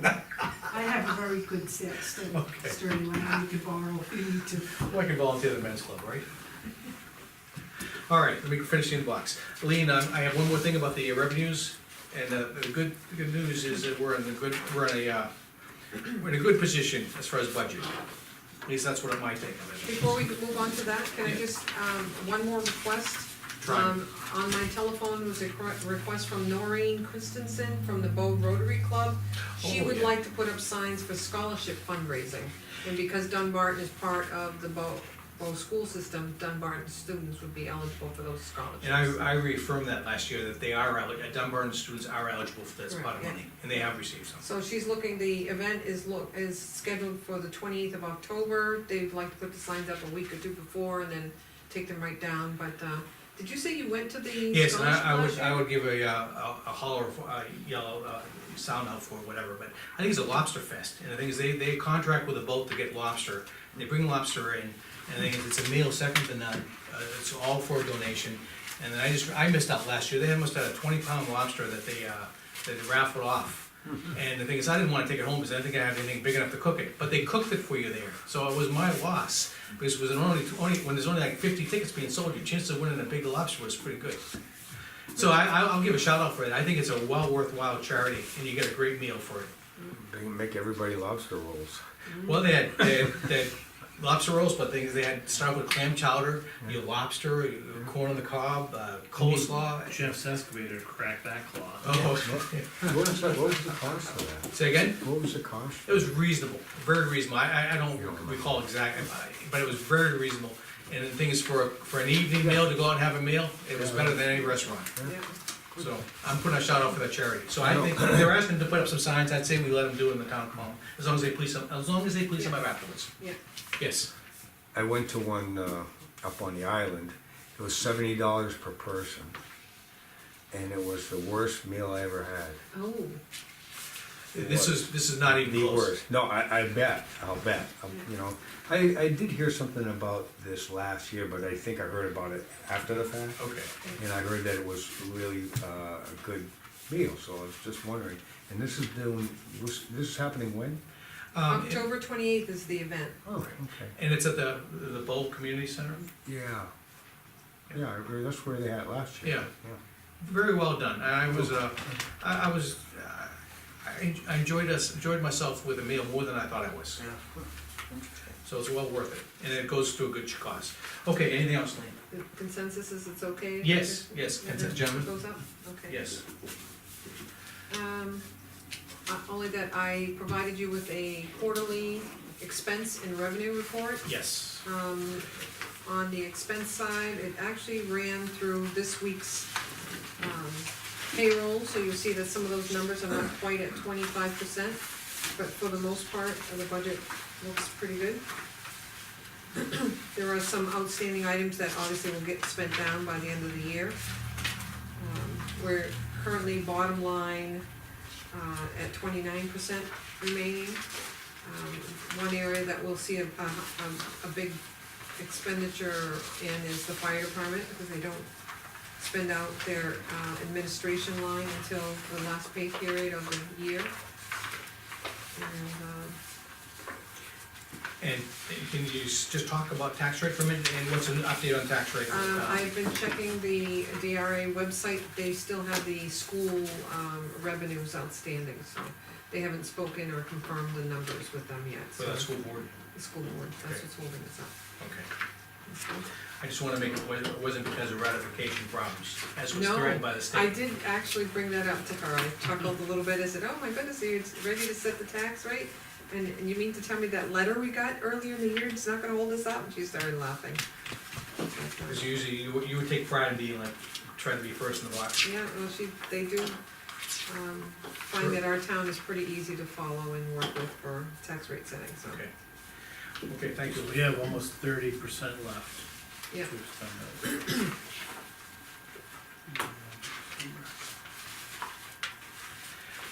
I: I have a very good set,
A: Okay.
I: sturdy one, I need to borrow if you need to.
A: Well, I can volunteer the men's club, right? All right, let me finish the inbox. Lean, I have one more thing about the revenues, and the good news is that we're in a good position as far as budget. At least that's what my take of it.
C: Before we move on to that, can I just, one more request?
A: Try.
C: On my telephone was a request from Noreen Christensen from the Bow Rotary Club. She
A: Oh,
C: would
A: yeah.
C: like to put up signs for scholarship fundraising. And because Dunbarton is part of the Bow school system, Dunbarton students would be eligible for those scholarships.
A: And I reaffirmed that last year, that they are, Dunbarton students are eligible for this pot of
C: Right,
A: money, and they have received some.
C: So she's looking, the event is scheduled for the 28th of October. They'd like to put the signs up a week or two before and then take them right down, but, did you say you went to the
A: Yes, and
C: scholarship last year?
A: I would give a holler, yellow, sound out for it, whatever, but I think it's a lobster fest, and the thing is, they contract with a boat to get lobster, and they bring lobster in, and I think it's a meal second to none, it's all for a donation, and then I missed out last year, they must have had a 20-pound lobster that they raffled off. And the thing is, I didn't wanna take it home, because I didn't think I had anything big enough to cook it, but they cooked it for you there, so it was my loss. Because it was only, when there's only like 50 tickets being sold, your chance of winning a big lobster was pretty good. So I'll give a shout out for it, I think it's a well worthwhile charity, and you get a great meal for it.
J: They can make everybody lobster rolls.
A: Well, they had lobster rolls, but they had started with clam chowder, your lobster, your corn on the cob, coleslaw.
D: Jeff's excavator cracked that claw.
A: Oh,
J: What was the cost of that?
A: say again?
J: What was the cost?
A: It was reasonable, very reasonable. I don't recall exactly, but it was very reasonable. And the thing is, for an evening meal, to go out and have a meal, it was better than any restaurant.
C: Yeah.
A: So I'm putting a shout out for that charity. So I think if they're asking to put up some signs, I'd say we let them do it in the town hall, as long as they please them, afterwards.
C: Yeah.
A: Yes.
J: I went to one up on the island. It was $70 per person, and it was the worst meal I ever had.
C: Oh,
A: This is not even
J: The
A: close.
J: worst. No, I bet. I'll bet. You know, I did hear something about this last year, but I think I heard about it after the fact.
A: Okay.
J: And I heard that it was really a good meal, so I was just wondering. And this is happening when?
C: October 28th is the event.
J: Oh, okay.
A: And it's at the Bowl Community Center?
J: Yeah. Yeah, that's where they had it last year.
A: Yeah. Very well done. I enjoyed myself with a meal more than I thought I was. So it's well worth it, and it goes to a good cause. Okay, anything else, Lean?
C: The consensus is it's okay?
A: Yes,
C: Yeah,
A: consent, gentlemen?
C: Goes up, okay.
A: Yes.
C: Only that I provided you with a quarterly expense and revenue report.
A: Yes.
C: On the expense side, it actually ran through this week's, payroll, so you'll see that some of those numbers are not quite at 25%, but for the most part, the budget looks pretty good. There are some outstanding items that obviously will get spent down by the end of the year. We're currently bottom line, at 29% remaining. One area that we'll see a big expenditure in is the fire department, because they don't spend out their, administration line until the last pay period of the year.
A: And can you just talk about tax rate for a minute, and what's an update on tax rate?
C: I've been checking the DRA website, they still have the school, revenues outstanding, so they haven't spoken or confirmed the numbers with them yet,
A: For
C: so.
A: the school board?
C: The school board, that's
A: Okay.
C: what's holding us up.
A: Okay. I just wanna make it wasn't because of ratification problems, as was
C: No,
A: threatened by the
C: I
A: state.
C: did actually bring that up to her, I chuckled a little bit, I said, oh my goodness, are you ready to set the tax rate? And you mean to tell me that letter we got earlier in the year is not gonna hold us up? And she started laughing.
A: Because usually you would take pride in being like, trying to be first in the block.
C: Yeah, well, they do, find that our town is pretty easy to follow and work with for tax rate setting, so.
A: Okay. Okay, thank you.
D: We have almost 30% left.
C: Yeah.
D: to spend that.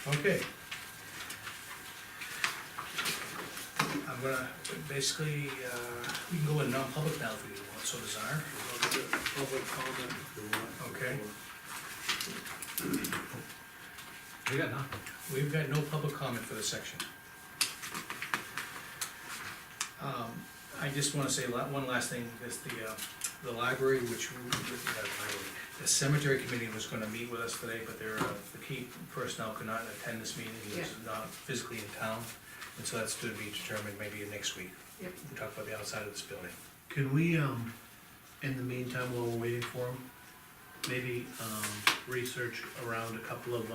A: Okay. I'm gonna, basically, we can go in non-public now if we want, so desire.
H: Public comment if you want.
A: Okay.
G: We got nothing.
A: We've got no public comment for this section. I just wanna say one last thing, is the library, the cemetery committee was gonna meet with us today, but the key personnel could not attend this meeting, he was not physically in town, and so that's to be determined maybe next week.
C: Yep.
A: We'll talk about the outside of this building.
D: Can we, in the meantime, while we're waiting for them, maybe, research around a couple of,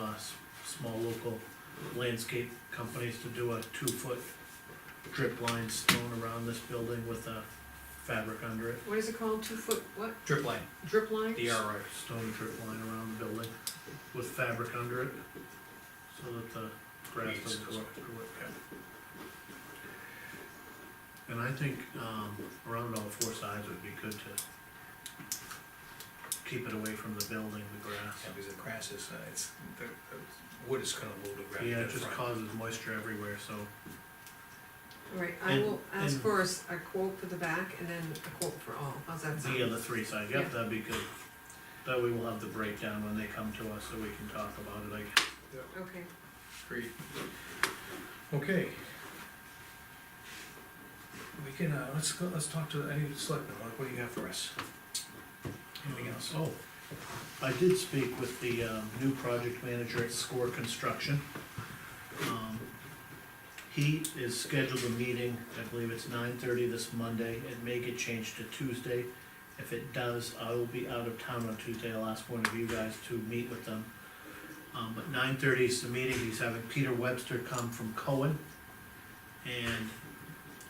D: small local landscape companies to do a 2-foot drip line stone around this building with a fabric under it?
C: What is it called, 2-foot, what,
A: Drip line,
C: drip line?
A: DRI.
D: Stone drip line around the building with fabric under it, so that the grass doesn't go up through it. And I think, around all 4 sides would be good to keep it away from the building, the grass.
A: Yeah, because the grass is, the wood is gonna move the grass.
D: Yeah,
A: to
D: it
A: the
D: just
A: front.
D: causes moisture everywhere, so.
C: All right, I
D: And-
C: will ask
D: and-
C: for a quote for the back and then a quote for all, how's that sound?
D: The other 3 sides,
C: Yeah.
D: yep, that'd be good. That way we'll have the breakdown when they come to us, so we can talk about it, like,
C: Okay,
A: Agreed. Okay. We can, let's talk to any selectmen, what do you have for us? Anything else?
D: oh, I did speak with the, new project manager at Score Construction. He is scheduled a meeting, I believe it's 9:30 this Monday, it may get changed to Tuesday. If it does, I will be out of town on Tuesday, I'll ask one of you guys to meet with them. But 9:30 is the meeting, he's having Peter Webster come from Cohen, and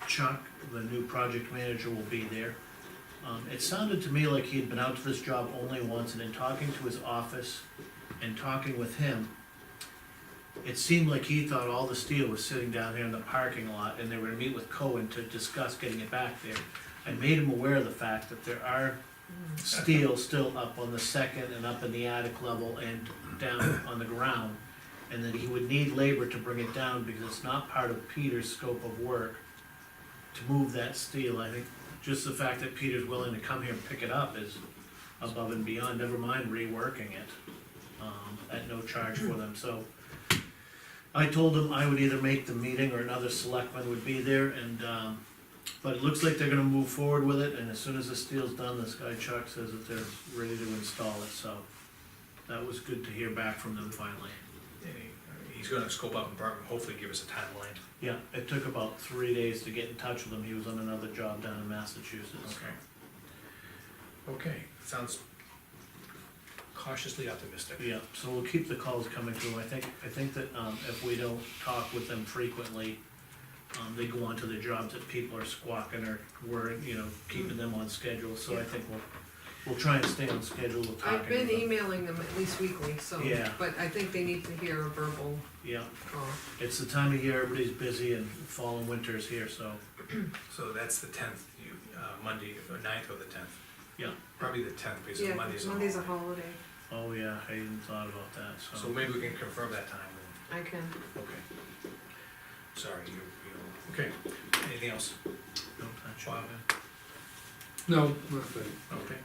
D: Chuck, the new project manager, will be there. It sounded to me like he had been out to this job only once, and in talking to his office and talking with him, it seemed like he thought all the steel was sitting down here in the parking lot, and they were gonna meet with Cohen to discuss getting it back there. I made him aware of the fact that there are steel still up on the second and up in the attic level and down on the ground, and that he would need labor to bring it down, because it's not part of Peter's scope of work to move that steel. I think just the fact that Peter's willing to come here and pick it up is above and beyond, never mind reworking it, at no charge for them, so. I told him I would either make the meeting or another selectman would be there, and, but it looks like they're gonna move forward with it, and as soon as the steel's done, this guy Chuck says that they're ready to install it, so. That was good to hear back from them finally.
A: And he's gonna scope up and hopefully give us a timeline.
D: Yeah, it took about 3 days to get in touch with him, he was on another job down in Massachusetts.
A: Okay, sounds cautiously optimistic.
D: Yeah, so we'll keep the calls coming to him, I think that, if we don't talk with them frequently, they go on to their jobs that people are squawking or worrying, keeping them on schedule, so I think we'll try and stay on schedule with talking
C: I've been
D: to them.
C: emailing them at least weekly, so,
D: Yeah.
C: but I think they need to hear a verbal
D: Yeah,
C: call.
D: it's the time of year, everybody's busy, and fall and winter is here, so,
A: So that's the 10th, Monday, or 9th or the 10th?
D: yeah.
A: Probably the 10th, because
C: Yeah,
A: Monday's a
C: Monday's a
A: holiday.
C: holiday,
D: Oh, yeah, I hadn't thought about that,
A: So maybe we can confirm that time then.
C: I can.
A: Okay. Sorry, okay, anything else?
D: Don't touch
A: Bob?
D: it.
H: No, nothing.
A: Okay.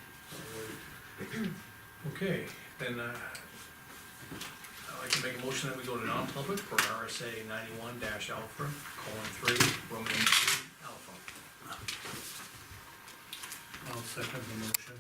A: Okay, then, I'd like to make a motion that we go to non-public for RSA 91-alpha:3, Roman numeral alpha.
D: I'll second the motion.